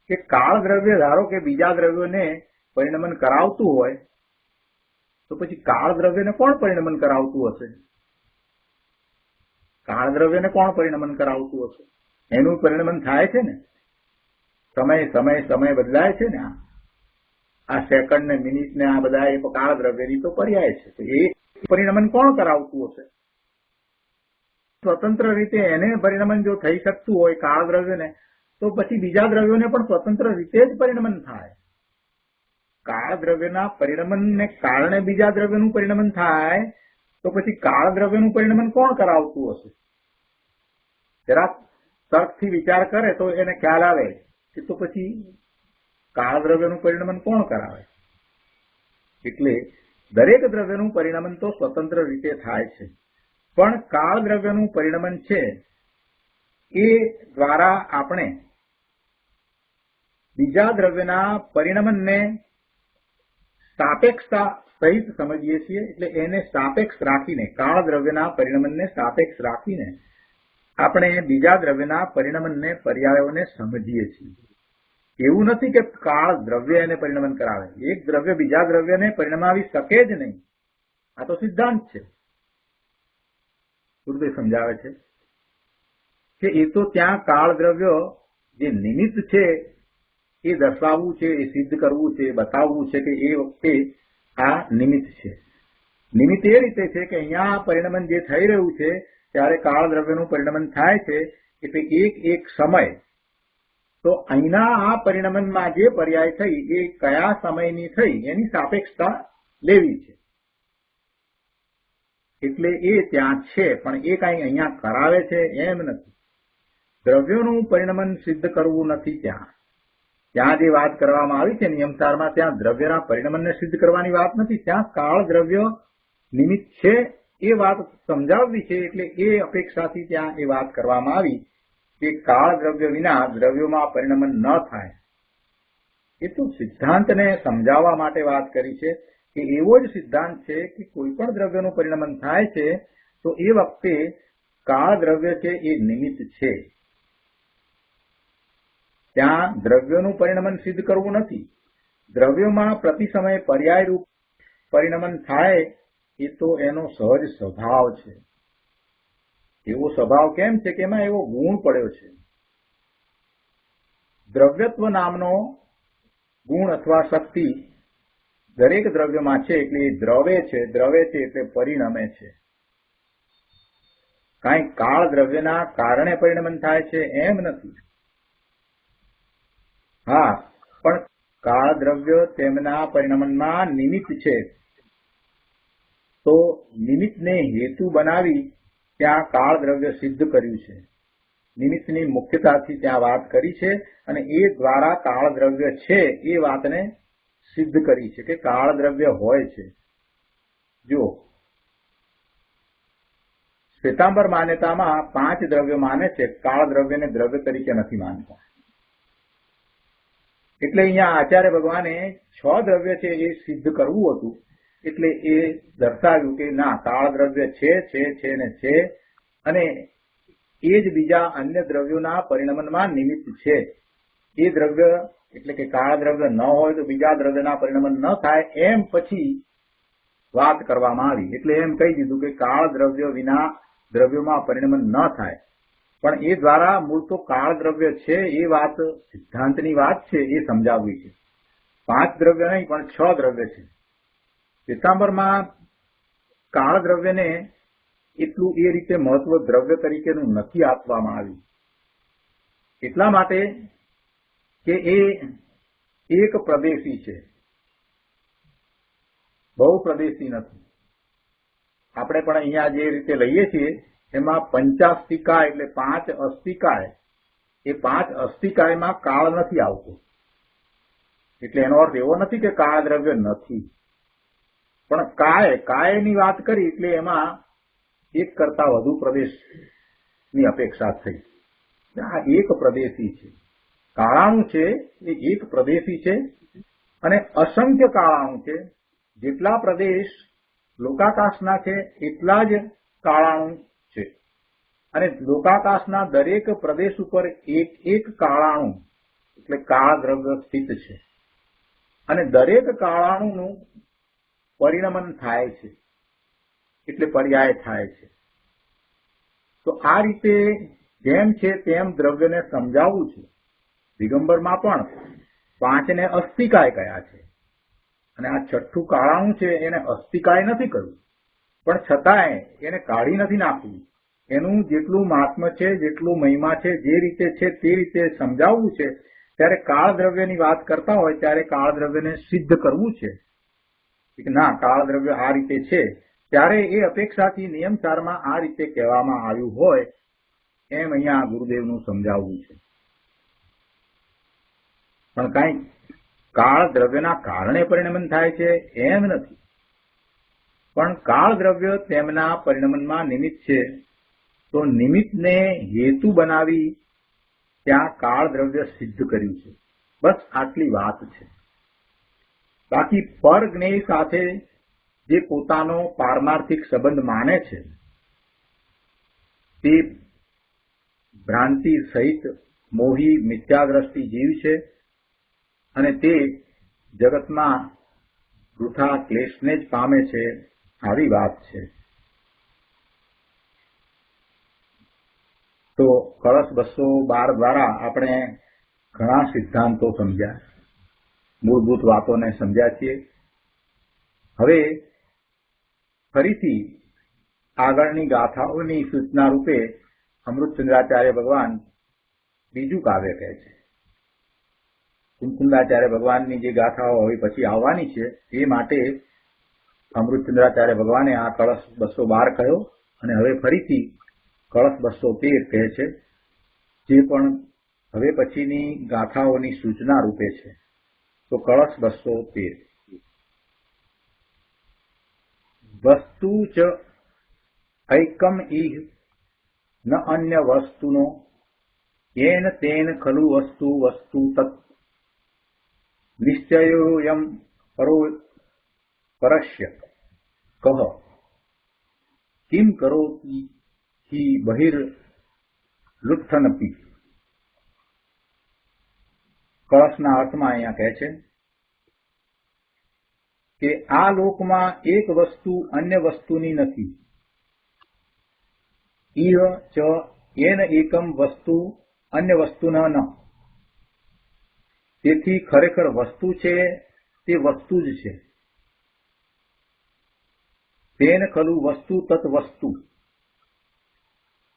કે કાળ દ્રવ્ય ધારો કે બીજા દ્રવ્યોને પરિણમન કરાવતું હોય તો પછી કાળ દ્રવ્યને કોણ પરિણમન કરાવતું હશે? કાળ દ્રવ્યને કોણ પરિણમન કરાવતું હશે? એનું પરિણમન થાય છે ને, સમય બદલાય છે ને, આ સેકન્ડ ને મિનિટ ને આ બધા એ કાળ દ્રવ્યની તો પર્યાય છે. તો એ પરિણમન કોણ કરાવતું હશે? સ્વતંત્ર રીતે એને પરિણમન જો થઈ શકતું હોય કાળ દ્રવ્યને, તો પછી બીજા દ્રવ્યોને પણ સ્વતંત્ર રીતે જ પરિણમન થાય. કાળ દ્રવ્યના પરિણમનને કારણે બીજા દ્રવ્યનું પરિણમન થાય તો પછી કાળ દ્રવ્યનું પરિણમન કોણ કરાવતું હશે? જરા તર્કથી વિચાર કરે તો એને ખ્યાલ આવે કે તો પછી કાળ દ્રવ્યનું પરિણમન કોણ કરાવે? એટલે દરેક દ્રવ્યનું પરિણમન તો સ્વતંત્ર રીતે થાય છે, પણ કાળ દ્રવ્યનું પરિણમન છે એ દ્વારા આપણે બીજા દ્રવ્યના પરિણમનને સાપેક્ષતા સહિત સમજીએ છીએ. એટલે એને સાપેક્ષ રાખીને, કાળ દ્રવ્યના પરિણમનને સાપેક્ષ રાખીને આપણે બીજા દ્રવ્યના પરિણમનને, પર્યાયોને સમજીએ છીએ. એવું નથી કે કાળ દ્રવ્ય એને પરિણમન કરાવે. એક દ્રવ્ય બીજા દ્રવ્યને પરિણમાવી શકે જ નહીં. આ તો સિદ્ધાંત છે. ગુરુદેવ સમજાવે છે કે એ તો ત્યાં કાળ દ્રવ્ય જે નિમિત્ત છે એ દર્શાવવું છે, એ સિદ્ધ કરવું છે, બતાવવું છે કે એ વખતે આ નિમિત્ત છે. નિમિત્ત એ રીતે છે કે અહીંયા પરિણમન જે થઈ રહ્યું છે ત્યારે કાળ દ્રવ્યનું પરિણમન થાય છે, એટલે એક સમય. તો અહીંના આ પરિણમનમાં જે પર્યાય થઈ એ કયા સમયની થઈ એની સાપેક્ષતા લેવી છે. એટલે એ ત્યાં છે, પણ એ કાંઈ અહીંયા કરાવે છે એમ નથી. દ્રવ્યોનું પરિણમન સિદ્ધ કરવું નથી. ત્યાં જે વાત કરવામાં આવી છે નિયમસારમાં, ત્યાં દ્રવ્યના પરિણમનને સિદ્ધ કરવાની વાત નથી. ત્યાં કાળ દ્રવ્ય નિમિત્ત છે એ વાત સમજાવવી છે. એટલે એ અપેક્ષાથી ત્યાં એ વાત કરવામાં આવી કે કાળ દ્રવ્ય વિના દ્રવ્યોમાં પરિણમન ન થાય. એ તો સિદ્ધાંતને સમજાવવા માટે વાત કરી છે કે એવો જ સિદ્ધાંત છે કે કોઈ પણ દ્રવ્યનું પરિણમન થાય છે તો એ વખતે કાળ દ્રવ્ય છે એ નિમિત્ત છે. ત્યાં દ્રવ્યોનું પરિણમન સિદ્ધ કરવું નથી. દ્રવ્યોમાં પ્રતિ સમયે પર્યાય રૂપ પરિણમન થાય એ તો એનો સહજ સ્વભાવ છે. એવો સ્વભાવ કેમ છે કે એમાં એવો ગુણ પડ્યો છે. દ્રવ્યત્વ નામનો ગુણ અથવા શક્તિ દરેક દ્રવ્યમાં છે. એટલે એ દ્રવે છે એટલે પરિણમે છે. કાંઈ કાળ દ્રવ્યના કારણે પરિણમન થાય છે એમ નથી. હા, પણ કાળ દ્રવ્ય તેમના પરિણમનમાં નિમિત્ત છે. તો નિમિત્તને હેતુ બનાવી ત્યાં કાળ દ્રવ્ય સિદ્ધ કર્યું છે, નિમિત્તની મુખ્યતાથી ત્યાં વાત કરી છે અને એ દ્વારા કાળ દ્રવ્ય છે એ વાતને સિદ્ધ કરી છે કે કાળ દ્રવ્ય હોય છે. જો શ્વેતાંબર માન્યતામાં 5 દ્રવ્યો માને છે, કાળ દ્રવ્યને દ્રવ્ય તરીકે નથી માનતા. એટલે અહીંયા આચાર્ય ભગવાને 6 દ્રવ્ય છે એ સિદ્ધ કરવું હતું, એટલે એ દર્શાવ્યું કે ના, કાળ દ્રવ્ય છે ને છે, અને એ જ બીજા અન્ય દ્રવ્યોના પરિણમનમાં નિમિત્ત છે. એ દ્રવ્ય એટલે કે કાળ દ્રવ્ય ન હોય તો બીજા દ્રવ્યના પરિણમન ન થાય, એમ પછી વાત કરવામાં આવી. એટલે એમ કહી દીધું કે કાળ દ્રવ્ય વિના દ્રવ્યોમાં પરિણમન ન થાય, પણ એ દ્વારા મૂળ તો કાળ દ્રવ્ય છે એ વાત સિદ્ધાંતની વાત છે એ સમજાવવી છે. 5 દ્રવ્ય નહીં પણ 6 દ્રવ્ય છે. શ્વેતાંબરમાં કાળ દ્રવ્યને એટલું એ રીતે મહત્વ દ્રવ્ય તરીકેનું નથી આપવામાં આવ્યું, એટલા માટે કે એ એક પ્રદેશી છે, બહુ પ્રદેશી નથી. આપણે પણ અહીંયા જે રીતે લઈએ છીએ એમાં પંચાસ્તિકાય એટલે 5 અસ્તિકાય, એ 5 અસ્તિકાયમાં કાળ નથી આવતો. એટલે એનો અર્થ એવો નથી કે કાળ દ્રવ્ય નથી, પણ કાયની વાત કરી એટલે એમાં એક કરતા વધુ પ્રદેશની અપેક્ષા થઈ. આ એક પ્રદેશી છે, કાળાણુ છે એ એક પ્રદેશી છે, અને અસંખ્ય કાળાણુ છે. જેટલા પ્રદેશ લોકાકાશના છે એટલા જ કાળાણુ છે, અને લોકાકાશના દરેક પ્રદેશ ઉપર એક કાળાણુ એટલે કાળ દ્રવ્ય સ્થિત છે, અને દરેક કાળાણુનું પરિણમન થાય છે એટલે પર્યાય થાય છે. તો આ રીતે જેમ છે તેમ દ્રવ્યને સમજાવવું છે. દિગંબરમાં પણ 5ને અસ્તિકાય કયા છે, અને આ 6થું કાળાણું છે એને અસ્તિકાય નથી કહ્યું, પણ છતાંય એને કાઢી નથી નાખવું. એનું જેટલું મહાત્મ્ય છે, જેટલું મહિમા છે, જે રીતે છે તે રીતે સમજાવવું છે. ત્યારે કાળ દ્રવ્યની વાત કરતા હોય ત્યારે કાળ દ્રવ્યને સિદ્ધ કરવું છે કે ના, કાળ દ્રવ્ય આ રીતે છે, ત્યારે એ અપેક્ષાથી નિયમસારમાં આ રીતે કહેવામાં આવ્યું હોય એમ અહીંયા ગુરુદેવનું સમજાવવું છે. પણ કાંઈ કાળ દ્રવ્યના કારણે પરિણમન થાય છે એમ નથી, પણ કાળ દ્રવ્ય તેમના પરિણમનમાં નિમિત્ત છે, તો નિમિત્તને હેતુ બનાવી ત્યાં કાળ દ્રવ્ય સિદ્ધ કર્યું છે. બસ આટલી વાત છે. બાકી પર જ્ઞેય સાથે જે પોતાનો પારમાર્થિક સંબંધ માને છે તે ભ્રાંતિ સહિત મોહી મિથ્યાદ્રષ્ટિ જીવ છે, અને તે જગતમાં વૃથા ક્લેશને જ પામે છે, આવી વાત છે. તો કળશ 212 દ્વારા આપણે ઘણા સિદ્ધાંતો સમજ્યા, મૂળભૂત વાતોને સમજ્યા છીએ. હવે ફરીથી આગળની ગાથાઓની સૂચના રૂપે અમૃતચંદ્રાચાર્ય ભગવાન બીજું કાવ્ય કહે છે. કુમકુંદાચાર્ય ભગવાનની જે ગાથાઓ હવે પછી આવવાની છે એ માટે અમૃતચંદ્રાચાર્ય ભગવાને આ કળશ 212 કહ્યો, અને હવે ફરીથી કળશ 213 કહે છે, જે પણ હવે પછીની ગાથાઓની સૂચના રૂપે છે. તો કળશ 213 વસ્તુ ચ ઐકમ ઇહ ન અન્ય વસ્તુનો येन तेन खलु वस्तु वस्तु तत् निश्चयोऽयं परो परस्य कह किम करोति हि बहिर्लुत्थनपि. કળશના અર્થમાં અહીંયા કહે છે કે આ લોકમાં એક વસ્તુ અન્ય વસ્તુની નથી. ઇહ ચ येन एकम वस्तु अन्य वस्तुना न. તેથી ખરેખર વસ્તુ છે તે વસ્તુ જ છે. તેન ખલુ વસ્તુ તત વસ્તુ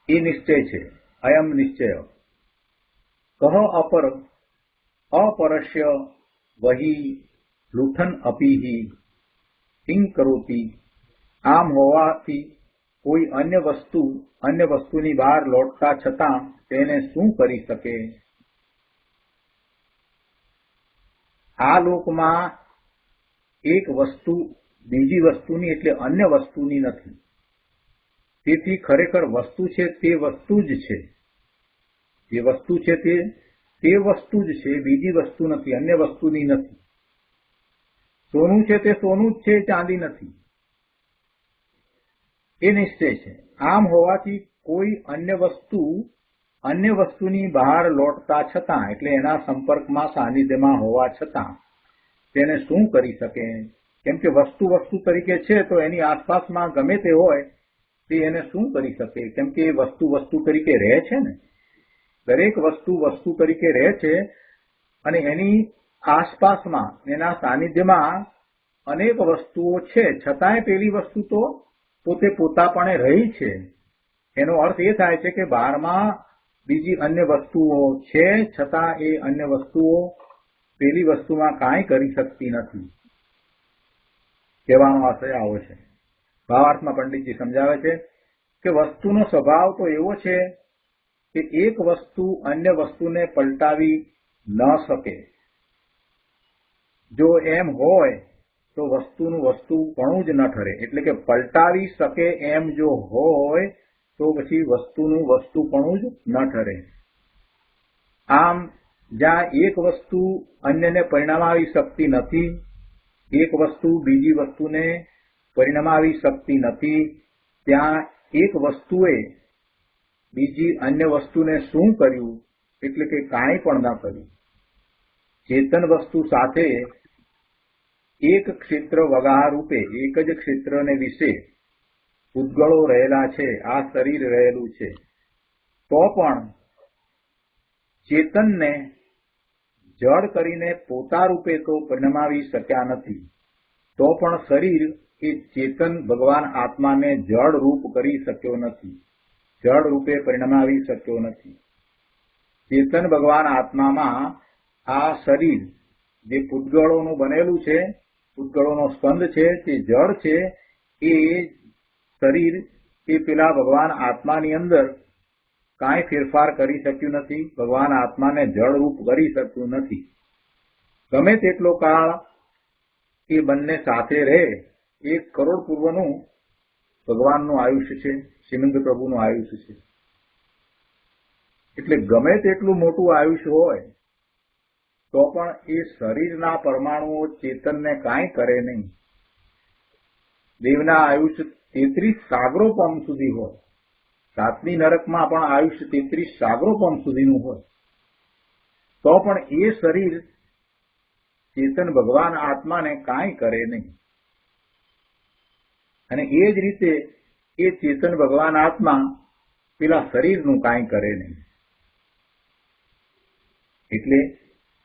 એ નિશ્ચય છે, અયમ નિશ્ચય. કહ અપર અપરસ્ય વહી લુઠન અપીહી કિં કરોતિ. આમ હોવાથી કોઈ અન્ય વસ્તુની બહાર લોટતા છતાં તેને શું કરી શકે? આ લોકમાં એક વસ્તુ બીજી વસ્તુની એટલે અન્ય વસ્તુની નથી. તેથી ખરેખર વસ્તુ છે તે વસ્તુ જ છે. જે વસ્તુ છે તે વસ્તુ જ છે, બીજી વસ્તુ નથી, અન્ય વસ્તુની નથી. સોનું છે તે સોનું જ છે, ચાંદી નથી. એ નિશ્ચય છે. આમ હોવાથી કોઈ અન્ય વસ્તુની બહાર લોટતા છતાં એટલે એના સંપર્કમાં સાનિધ્યમાં હોવા છતાં તેને શું કરી શકે? કેમ કે વસ્તુ તરીકે છે તો એની આસપાસમાં ગમે તે હોય તે એને શું કરી શકે? કેમ કે એ વસ્તુ તરીકે રહે છે ને. દરેક વસ્તુ તરીકે રહે છે અને એની આસપાસમાં એના સાનિધ્યમાં અનેક વસ્તુઓ છે, છતાંય પેલી વસ્તુ તો પોતે પોતાપણે રહી છે. એનો અર્થ એ થાય છે કે બહારમાં બીજી અન્ય વસ્તુઓ છે, છતાં એ અન્ય વસ્તુઓ પેલી વસ્તુમાં કાંઈ કરી શકતી નથી. કહેવાનો આશય આવો છે. ભાવાર્થમાં પંડિતજી સમજાવે છે કે વસ્તુનો સ્વભાવ તો એવો છે કે એક વસ્તુ અન્ય વસ્તુને પલટાવી ન શકે. જો એમ હોય તો વસ્તુનું વસ્તુપણું જ ન ઠરે. એટલે કે પલટાવી શકે એમ જો હોય તો પછી વસ્તુનું વસ્તુપણું જ ન ઠરે. આમ જ્યાં એક વસ્તુ અન્યને પરિણમાવી શકતી નથી, એક વસ્તુ બીજી વસ્તુને પરિણમાવી શકતી નથી, ત્યાં એક વસ્તુએ બીજી અન્ય વસ્તુને શું કર્યું? એટલે કે કાંઈ પણ ન કર્યું. ચેતન વસ્તુ સાથે એક ક્ષેત્ર વગાહ રૂપે એક જ ક્ષેત્રને વિશે પૂતગળો રહેલા છે, આ શરીર રહેલું છે, તો પણ ચેતનને જડ કરીને પોતા રૂપે તો પરિણમાવી શક્યા નથી. તો પણ શરીર એ ચેતન ભગવાન આત્માને જડ રૂપ કરી શક્યો નથી, જડ રૂપે પરિણમાવી શક્યો નથી. ચેતન ભગવાન આત્મામાં આ શરીર જે પૂતગળોનું બનેલું છે, પૂતગળોનો સ્કંદ છે, તે જડ છે. એ શરીર એ પેલા ભગવાન આત્માની અંદર કાંઈ ફેરફાર કરી શક્યું નથી, ભગવાન આત્માને જળરૂપ કરી શક્યું નથી. ગમે તેટલો કાળ એ બંને સાથે રહે, 1 કરોડ પૂર્વનું ભગવાનનું આયુષ્ય છે, શ્રીમંત પ્રભુનું આયુષ્ય છે. એટલે ગમે તેટલું મોટું આયુષ્ય હોય તો પણ એ શરીરના પરમાણુઓ ચેતનને કાંઈ કરે નહીં. દેવના આયુષ્ય 33 સાગરોપમ સુધી હોય, 7મી નરકમાં પણ આયુષ્ય 33 સાગરોપમ સુધીનું હોય, તો પણ એ શરીર ચેતન ભગવાન આત્માને કાંઈ કરે નહીં. અને એ જ રીતે એ ચેતન ભગવાન આત્મા પેલા શરીરનું કાંઈ કરે નહીં. એટલે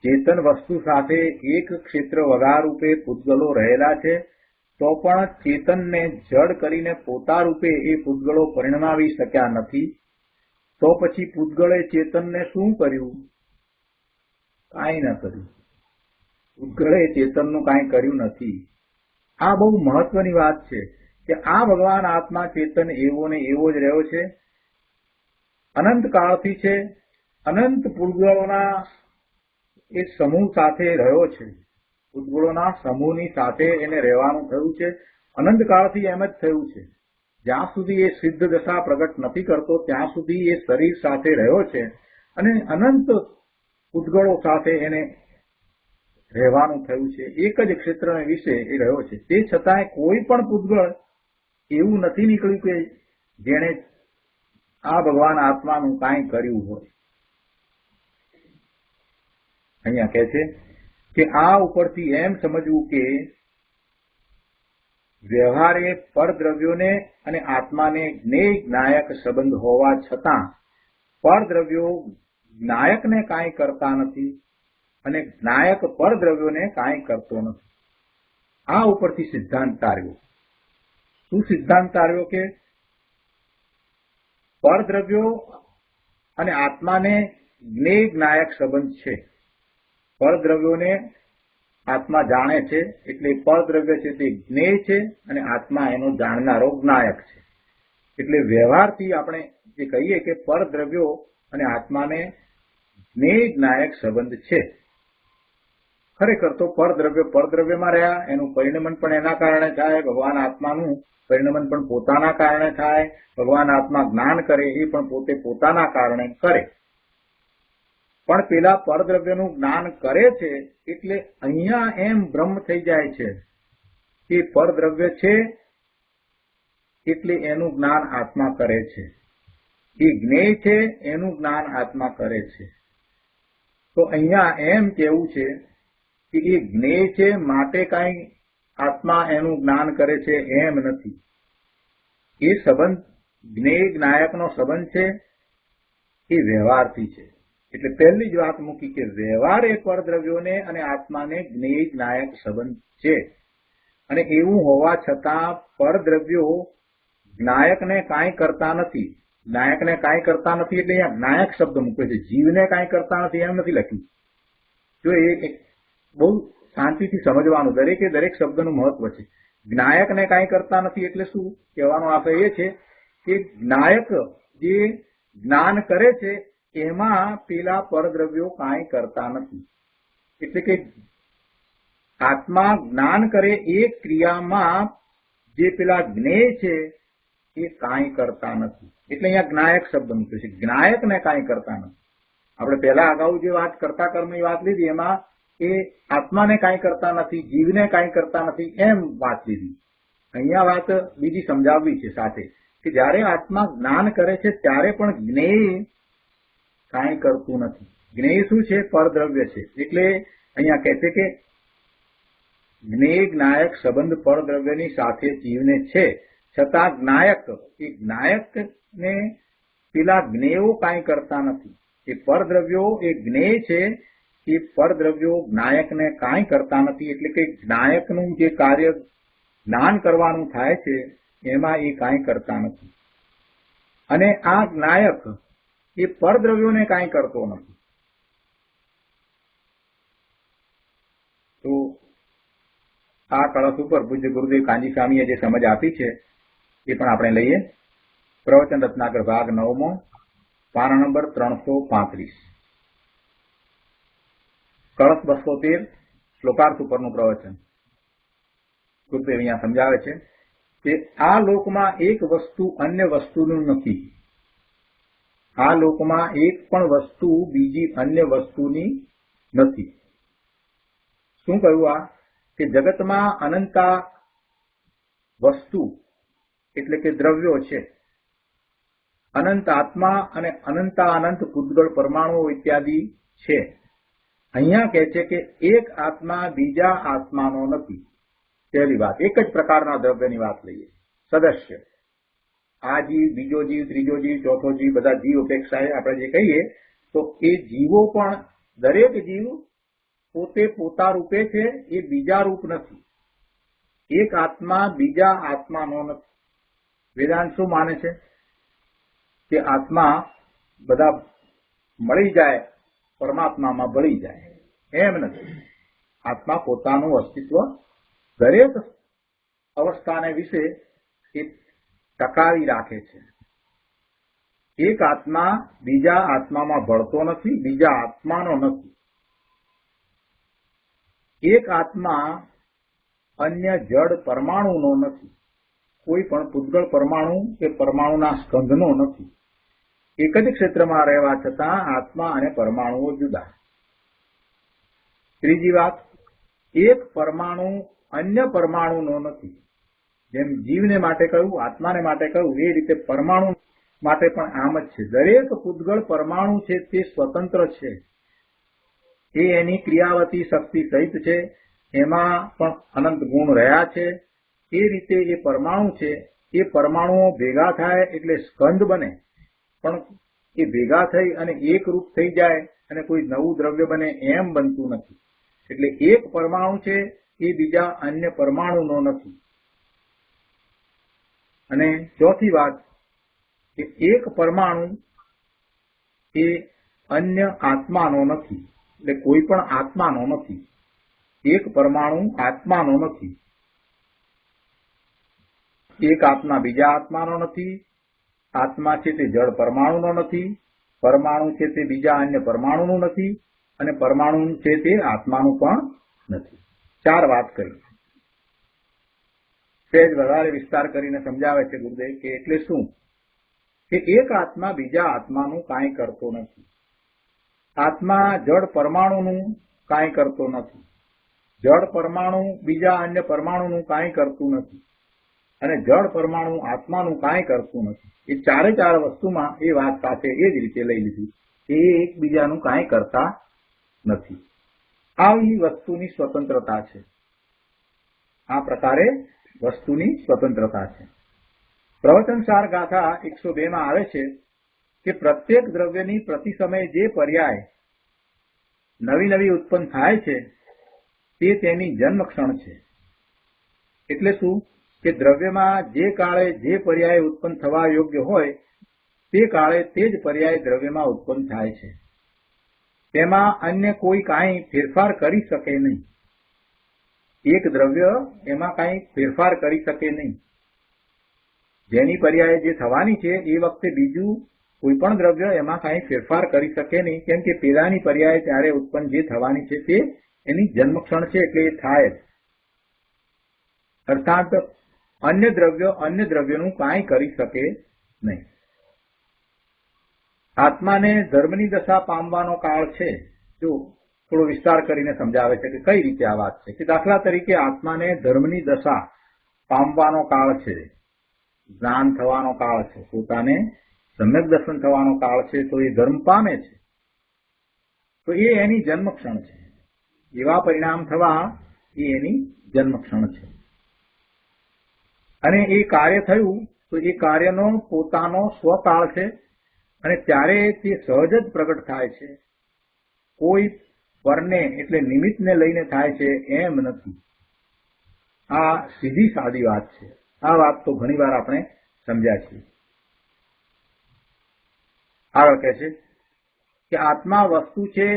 ચેતન વસ્તુ સાથે એક ક્ષેત્ર વગા રૂપે પૂતગલો રહેલા છે, તો પણ ચેતનને જડ કરીને પોતા રૂપે એ પૂતગલો પરિણમાવી શક્યા નથી. તો પછી પૂતગળે ચેતનને શું કર્યું? કાંઈ ન કર્યું. પૂતગળે ચેતનનું કાંઈ કર્યું નથી. આ બહુ મહત્વની વાત છે કે આ ભગવાન આત્મા ચેતન એવો ને એવો જ રહ્યો છે, અનંત કાળથી છે, અનંત પૂતગળોના એ સમૂહ સાથે રહ્યો છે. પૂતગળોના સમૂહની સાથે એને રહેવાનું થયું છે. અનંત કાળથી એમ જ થયું છે. જ્યાં સુધી એ સિદ્ધ દશા પ્રગટ નથી કરતો ત્યાં સુધી એ શરીર સાથે રહ્યો છે અને અનંત પૂતગળો સાથે એને રહેવાનું થયું છે. એક જ ક્ષેત્રને વિશે એ રહ્યો છે. તે છતાંય કોઈ પણ પૂતગળ એવું નથી નીકળ્યું કે જેણે આ ભગવાન આત્માનું કાંઈ કર્યું હોય. અહીંયા કહે છે કે આ ઉપરથી એમ સમજવું કે વ્યવહારે પરદ્રવ્યોને અને આત્માને જ્ઞેય જ્ઞાયક સંબંધ હોવા છતાં પરદ્રવ્યો જ્ઞાયકને કાંઈ કરતા નથી અને જ્ઞાયક પરદ્રવ્યોને કાંઈ કરતો નથી. આ ઉપરથી સિદ્ધાંત તાર્યો. શું સિદ્ધાંત તાર્યો? કે પરદ્રવ્યો અને આત્માને જ્ઞેય જ્ઞાયક સંબંધ છે. પરદ્રવ્યોને આત્મા જાણે છે, એટલે પરદ્રવ્ય છે તે જ્ઞેય છે અને આત્મા એનો જાણનારો જ્ઞાયક છે. એટલે વ્યવહારથી આપણે જે કહીએ કે પરદ્રવ્યો અને આત્માને જ્ઞેય જ્ઞાયક સંબંધ છે. ખરેખર તો પરદ્રવ્યમાં રહ્યા, એનું પરિણમન પણ એના કારણે થાય, ભગવાન આત્માનું પરિણમન પણ પોતાના કારણે થાય, ભગવાન આત્મા જ્ઞાન કરે એ પણ પોતે પોતાના કારણે કરે. પણ પેલા પરદ્રવ્યનું જ્ઞાન કરે છે એટલે અહીંયા એમ ભ્રમ થઈ જાય છે કે પરદ્રવ્ય છે એટલે એનું જ્ઞાન આત્મા કરે છે, એ જ્ઞેય છે એનું જ્ઞાન આત્મા કરે છે. તો અહીંયા એમ કેવું છે કે એ જ્ઞેય છે માટે કાંઈ આત્મા એનું જ્ઞાન કરે છે એમ નથી. એ સંબંધ જ્ઞેય જ્ઞાયકનો સંબંધ છે એ વ્યવહારથી છે. એટલે પહેલી જ વાત મૂકી કે વ્યવહાર એ પરદ્રવ્યોને અને આત્માને જ્ઞેય જ્ઞાયક સંબંધ છે. અને એવું હોવા છતાં પરદ્રવ્યો જ્ઞાયકને કાંઈ કરતા નથી. જ્ઞાયકને કાંઈ કરતા નથી એટલે અહીંયા જ્ઞાયક શબ્દ મૂક્યો છે, જીવને કાંઈ કરતા નથી એમ નથી લખ્યું. જો એ બહુ શાંતિથી સમજવાનું, દરેકે દરેક શબ્દનું મહત્વ છે. જ્ઞાયકને કાંઈ કરતા નથી એટલે શું કહેવાનો આશય એ છે કે જ્ઞાયક જે જ્ઞાન કરે છે એમાં પેલા પરદ્રવ્યો કાંઈ કરતા નથી. એટલે કે આત્મા જ્ઞાન કરે એ ક્રિયામાં જે પેલા જ્ઞેય છે એ કાંઈ કરતા નથી. એટલે અહીંયા જ્ઞાયક શબ્દ મૂક્યો છે, જ્ઞાયકને કાંઈ કરતા નથી. આપણે પહેલા અગાઉ જે વાત કરતા કર્મની વાત લીધી એમાં એ આત્માને કાંઈ કરતા નથી, જીવને કાંઈ કરતા નથી એમ વાત લીધી. અહીંયા વાત બીજી સમજાવવી છે સાથે કે જ્યારે આત્મા જ્ઞાન કરે છે ત્યારે પણ જ્ઞેય કાંઈ કરતું નથી. જ્ઞેય શું છે? પરદ્રવ્ય છે. એટલે અહીંયા કહે છે કે જ્ઞેય જ્ઞાયક સંબંધ પરદ્રવ્યની સાથે જીવને છે, છતાં જ્ઞાયકને પેલા જ્ઞેયો કાંઈ કરતા નથી. એ પરદ્રવ્યો એ જ્ઞેય છે, એ પરદ્રવ્યો જ્ઞાયકને કાંઈ કરતા નથી. એટલે કે જ્ઞાયકનું જે કાર્ય જ્ઞાન કરવાનું થાય છે એમાં એ કાંઈ કરતા નથી. અને આ જ્ઞાયક એ પરદ્રવ્યોને કાંઈ કરતો નથી. તો આ કળશ ઉપર પૂજ્ય ગુરુદેવ કાંજી સ્વામીએ જે સમજ આપી છે એ પણ આપણે લઈએ. પ્રવચન રત્નાકર ભાગ 9મો, પાના નંબર 335, કળશ 213, શ્લોકાર્થ ઉપરનું પ્રવચન. ગુરુદેવ અહીંયા સમજાવે છે કે આ લોકમાં એક વસ્તુ અન્ય વસ્તુનું નથી. આ લોકમાં એક પણ વસ્તુ બીજી અન્ય વસ્તુની નથી. શું કહ્યું આ? કે જગતમાં અનંતા વસ્તુ એટલે કે દ્રવ્યો છે, અનંત આત્મા અને અનંત પૂતગળ પરમાણુઓ ઇત્યાદિ છે. અહીંયા કહે છે કે એક આત્મા બીજા આત્માનો નથી. પહેલી વાત, એક જ પ્રકારના દ્રવ્યની વાત લઈએ. સદસ્ય, આ જીવ, બીજો જીવ, ત્રીજો જીવ, ચોથો જીવ, બધા જીવ અપેક્ષાએ આપણે જે કહીએ તો એ જીવો પણ દરેક જીવ પોતે પોતા રૂપે છે, એ બીજા રૂપ નથી. એક આત્મા બીજા આત્માનો નથી. વેદાંત શું માને છે કે આત્મા બધા મળી જાય, પરમાત્મામાં ભળી જાય, એમ નથી. આત્મા પોતાનું અસ્તિત્વ દરેક અવસ્થાને વિશે એ ટકાવી રાખે છે. એક આત્મા બીજા આત્મામાં ભળતો નથી, બીજા આત્માનો નથી. એક આત્મા અન્ય જડ પરમાણુનો નથી. કોઈ પણ પૂતગળ પરમાણુ કે પરમાણુના સ્કંધનો નથી. એક જ ક્ષેત્રમાં રહેવા છતાં આત્મા અને પરમાણુઓ જુદા. ત્રીજી વાત, એક પરમાણુ અન્ય પરમાણુનો નથી. જેમ જીવને માટે કહ્યું, આત્માને માટે કહ્યું, એ રીતે પરમાણુ માટે પણ આમ જ છે. દરેક પૂતગળ પરમાણુ છે તે સ્વતંત્ર છે. એ એની ક્રિયાવતી શક્તિ સહિત છે, એમાં પણ અનંત ગુણ રહ્યા છે. એ રીતે એ પરમાણુ છે, એ પરમાણુઓ ભેગા થાય એટલે સ્કંદ બને, પણ એ ભેગા થઈ અને એક રૂપ થઈ જાય અને કોઈ નવું દ્રવ્ય બને એમ બનતું નથી. એટલે એક પરમાણુ છે એ બીજા અન્ય પરમાણુનો નથી. અને ચોથી વાત કે એક પરમાણુ એ અન્ય આત્માનો નથી. એટલે કોઈ પણ આત્માનો નથી. એક પરમાણુ આત્માનો નથી. એક આત્મા બીજા આત્માનો નથી, આત્મા છે તે જળ પરમાણુનો નથી, પરમાણુ છે તે બીજા અન્ય પરમાણુનું નથી, અને પરમાણુ છે તે આત્માનું પણ નથી. 4 વાત કરી. સહેજ વધારે વિસ્તાર કરીને સમજાવે છે ગુરુદેવ કે એટલે શું કે એક આત્મા બીજા આત્માનું કાંઈ કરતો નથી. આત્મા જળ પરમાણુનું કાંઈ કરતો નથી. જળ પરમાણુ બીજા અન્ય પરમાણુનું કાંઈ કરતું નથી, અને જળ પરમાણુ આત્માનું કાંઈ કરતું નથી. એ 4 વસ્તુમાં એ વાત સાથે એ જ રીતે લઈ લીધી કે એ એકબીજાનું કાંઈ કરતા નથી. આવી વસ્તુની સ્વતંત્રતા છે. આ પ્રકારે વસ્તુની સ્વતંત્રતા છે. પ્રવચનસાર ગાથા 102 માં આવે છે કે પ્રત્યેક દ્રવ્યની પ્રતિ સમયે જે પર્યાય નવી નવી ઉત્પન્ન થાય છે તે તેની જન્મક્ષણ છે. એટલે શું કે દ્રવ્યમાં જે કાળે જે પર્યાય ઉત્પન્ન થવા યોગ્ય હોય તે કાળે તે જ પર્યાય દ્રવ્યમાં ઉત્પન્ન થાય છે. તેમાં અન્ય કોઈ કાંઈ ફેરફાર કરી શકે નહીં. એક દ્રવ્ય એમાં કાંઈ ફેરફાર કરી શકે નહીં. જેની પર્યાય જે થવાની છે એ વખતે બીજું કોઈ પણ દ્રવ્ય એમાં કાંઈ ફેરફાર કરી શકે નહીં, કેમ કે પેલાની પર્યાય ત્યારે ઉત્પન્ન જે થવાની છે તે એની જન્મક્ષણ છે, એટલે એ થાય જ. અર્થાત અન્ય દ્રવ્યનું કાંઈ કરી શકે નહીં. આત્માને ધર્મની દશા પામવાનો કાળ છે. જો થોડો વિસ્તાર કરીને સમજાવે છે કે કઈ રીતે આ વાત છે. કે દાખલા તરીકે આત્માને ધર્મની દશા પામવાનો કાળ છે, જ્ઞાન થવાનો કાળ છે, પોતાને સમ્યક દર્શન થવાનો કાળ છે, તો એ ધર્મ પામે છે, તો એ એની જન્મક્ષણ છે. એવા પરિણામ થવા એ એની જન્મક્ષણ છે. અને એ કાર્ય થયું તો એ કાર્યનો પોતાનો સ્વકાળ છે, અને ત્યારે તે સહજ જ પ્રગટ થાય છે. કોઈ પરને એટલે નિમિત્તને લઈને થાય છે એમ નથી. આ સીધી સાદી વાત છે. આ વાત તો ઘણી વાર આપણે સમજ્યા છીએ. આગળ કહે છે કે આત્મા વસ્તુ છે,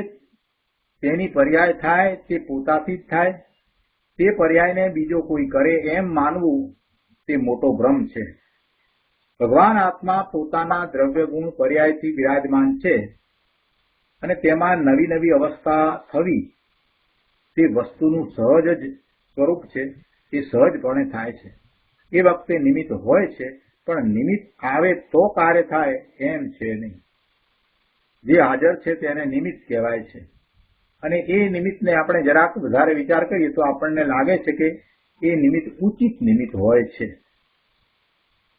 તેની પર્યાય થાય તે પોતાથી જ થાય. તે પર્યાયને બીજો કોઈ કરે એમ માનવું તે મોટો ભ્રમ છે. ભગવાન આત્મા પોતાના દ્રવ્ય ગુણ પર્યાયથી બિરાજમાન છે, અને તેમાં નવી નવી અવસ્થા થવી તે વસ્તુનું સહજ જ સ્વરૂપ છે. એ સહજપણે થાય છે. એ વખતે નિમિત્ત હોય છે, પણ નિમિત્ત આવે તો કાર્ય થાય એમ છે નહીં. જે હાજર છે તેને નિમિત્ત કહેવાય છે. અને એ નિમિત્તને આપણે જરાક વધારે વિચાર કરીએ તો આપણને લાગે છે કે એ નિમિત્ત ઉચિત નિમિત્ત હોય છે.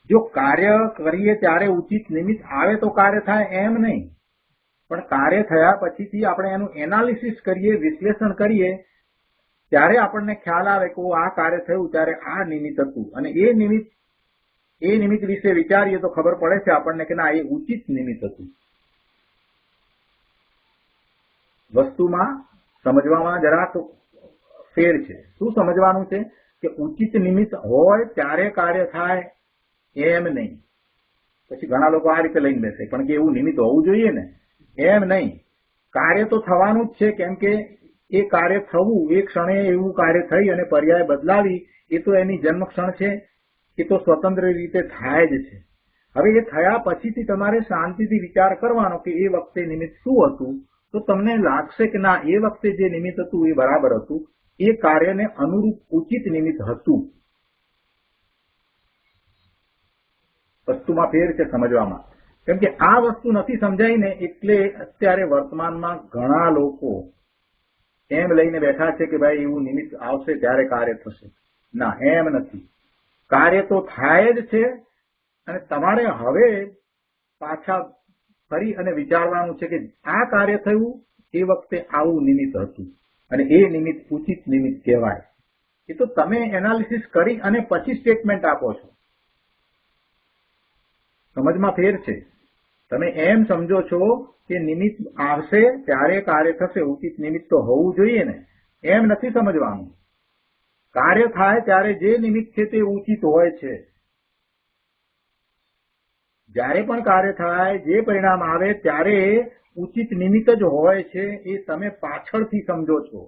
જો કાર્ય કરીએ ત્યારે ઉચિત નિમિત્ત આવે તો કાર્ય થાય એમ નહીં, પણ કાર્ય થયા પછીથી આપણે એનું એનાલિસિસ કરીએ, વિશ્લેષણ કરીએ, ત્યારે આપણને ખ્યાલ આવે કે આ કાર્ય થયું ત્યારે આ નિમિત્ત હતું, અને એ નિમિત્ત વિશે વિચારીએ તો ખબર પડે છે આપણને કે ના, એ ઉચિત નિમિત્ત હતું. વસ્તુમાં સમજવામાં જરાક ફેર છે. શું સમજવાનું છે કે ઉચિત નિમિત્ત હોય ત્યારે કાર્ય થાય એમ નહીં. પછી ઘણા લોકો આ રીતે લઈને બેસે પણ કે એવું નિમિત્ત હોવું જોઈએ ને, એમ નહીં. કાર્ય તો થવાનું જ છે, કેમ કે એ કાર્ય થવું, એ ક્ષણે એવું કાર્ય થઈ અને પર્યાય બદલાવી, એ તો એની જન્મ ક્ષણ છે. એ તો સ્વતંત્ર રીતે થાય જ છે. હવે એ થયા પછીથી તમારે શાંતિથી વિચાર કરવાનો કે એ વખતે નિમિત્ત શું હતું, તો તમને લાગશે કે ના, એ વખતે જે નિમિત્ત હતું એ બરાબર હતું, એ કાર્યને અનુરૂપ ઉચિત નિમિત્ત હતું. વસ્તુમાં ફેર છે સમજવામાં. કેમ કે આ વસ્તુ નથી સમજાય ને, એટલે અત્યારે વર્તમાનમાં ઘણા લોકો એમ લઈને બેઠા છે કે ભાઈ એવું નિમિત્ત આવશે ત્યારે કાર્ય થશે. ના, એમ નથી. કાર્ય તો થાય જ છે, અને તમારે હવે પાછા ફરી અને વિચારવાનું છે કે આ કાર્ય થયું એ વખતે આવું નિમિત્ત હતું, અને એ નિમિત્ત ઉચિત નિમિત્ત કહેવાય. એ તો તમે એનાલિસિસ કરી અને પછી સ્ટેટમેન્ટ આપો છો. સમજમાં ફેર છે. તમે એમ સમજો છો કે નિમિત્ત આવશે ત્યારે કાર્ય થશે, ઉચિત નિમિત્ત તો હોવું જોઈએ ને, એમ નથી સમજવાનું. કાર્ય થાય ત્યારે જે નિમિત્ત છે તે ઉચિત હોય છે. જ્યારે પણ કાર્ય થાય, જે પરિણામ આવે ત્યારે ઉચિત નિમિત્ત જ હોય છે. એ તમે પાછળથી સમજો છો,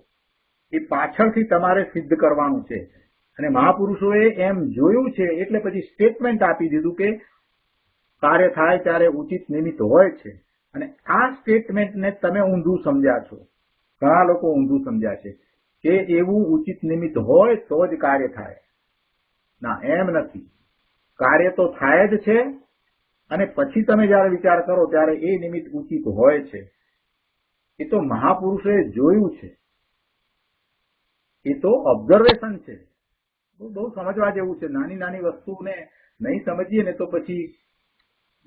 એ પાછળથી તમારે સિદ્ધ કરવાનું છે. અને મહાપુરુષોએ એમ જોયું છે એટલે પછી સ્ટેટમેન્ટ આપી દીધું કે કાર્ય થાય ત્યારે ઉચિત નિમિત્ત હોય છે. અને આ સ્ટેટમેન્ટને તમે ઊંધું સમજ્યા છો. ઘણા લોકો ઊંધું સમજ્યા છે કે એવું ઉચિત નિમિત્ત હોય તો જ કાર્ય થાય. ના, એમ નથી. કાર્ય તો થાય જ છે અને પછી તમે જયારે વિચાર કરો ત્યારે એ નિમિત્ત ઉચિત હોય છે. એ તો મહાપુરુષોએ જોયું છે. એ તો ઓબ્ઝર્વેશન છે. બહુ સમજવા જેવું છે. નાની નાની વસ્તુને નહીં સમજીએ ને તો પછી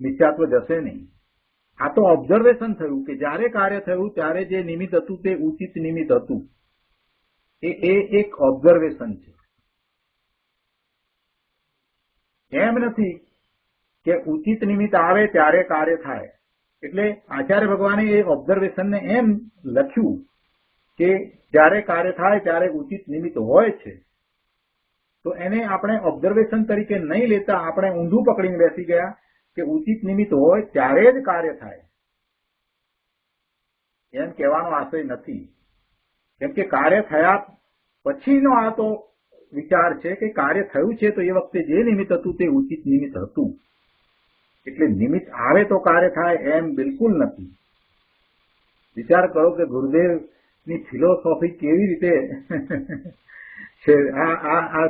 મિથ્યાત્વ જશે નહીં. આ તો ઓબ્ઝર્વેશન થયું કે જ્યારે કાર્ય થયું ત્યારે જે નિમિત્ત હતું તે ઉચિત નિમિત્ત હતું. એ એક ઓબ્ઝર્વેશન છે. એમ નથી કે ઉચિત નિમિત્ત આવે ત્યારે કાર્ય થાય. એટલે આચાર્ય ભગવાને એ ઓબ્ઝર્વેશનને એમ લખ્યું કે જ્યારે કાર્ય થાય ત્યારે ઉચિત નિમિત્ત હોય છે. તો એને આપણે ઓબ્ઝર્વેશન તરીકે નહીં લેતા આપણે ઊંધું પકડીને બેસી ગયા કે ઉચિત નિમિત્ત હોય ત્યારે જ કાર્ય થાય. એમ કહેવાનો આશય નથી. કેમ કે કાર્ય થયા પછીનો આ તો વિચાર છે કે કાર્ય થયું છે તો એ વખતે જે નિમિત્ત હતું તે ઉચિત નિમિત્ત હતું. એટલે નિમિત્ત આવે તો કાર્ય થાય એમ બિલકુલ નથી. વિચાર કરો કે ગુરુદેવની ફિલોસોફી કેવી રીતે છે. આ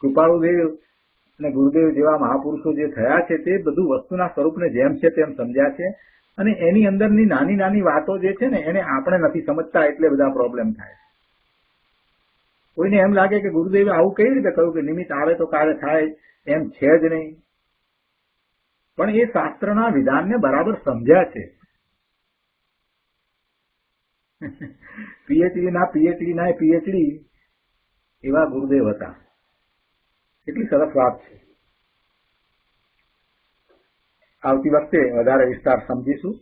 કૃપાળુદેવ અને ગુરુદેવ જેવા મહાપુરુષો જે થયા છે તે બધું વસ્તુના સ્વરૂપને જેમ છે તેમ સમજ્યા છે અને એની અંદરની નાની નાની વાતો જે છે ને એને આપણે નથી સમજતા એટલે બધા પ્રોબ્લેમ થાય. કોઈને એમ લાગે કે ગુરુદેવે આવું કેવી રીતે કહ્યું કે નિમિત્ત આવે તો કાર્ય થાય, એમ છે જ નહીં. પણ એ શાસ્ત્રના વિધાનને બરાબર સમજ્યા છે. પીએચડી ના પીએચડી એવા ગુરુદેવ હતા. કેટલી સરસ વાત છે. આવતી વખતે વધારે વિસ્તાર સમજીશું.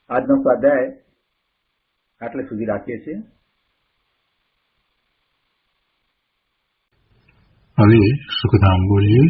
આજનો સ્વાધ્યાય આટલે સુધી રાખીએ છીએ. હવે સુખધામ બોલીએ.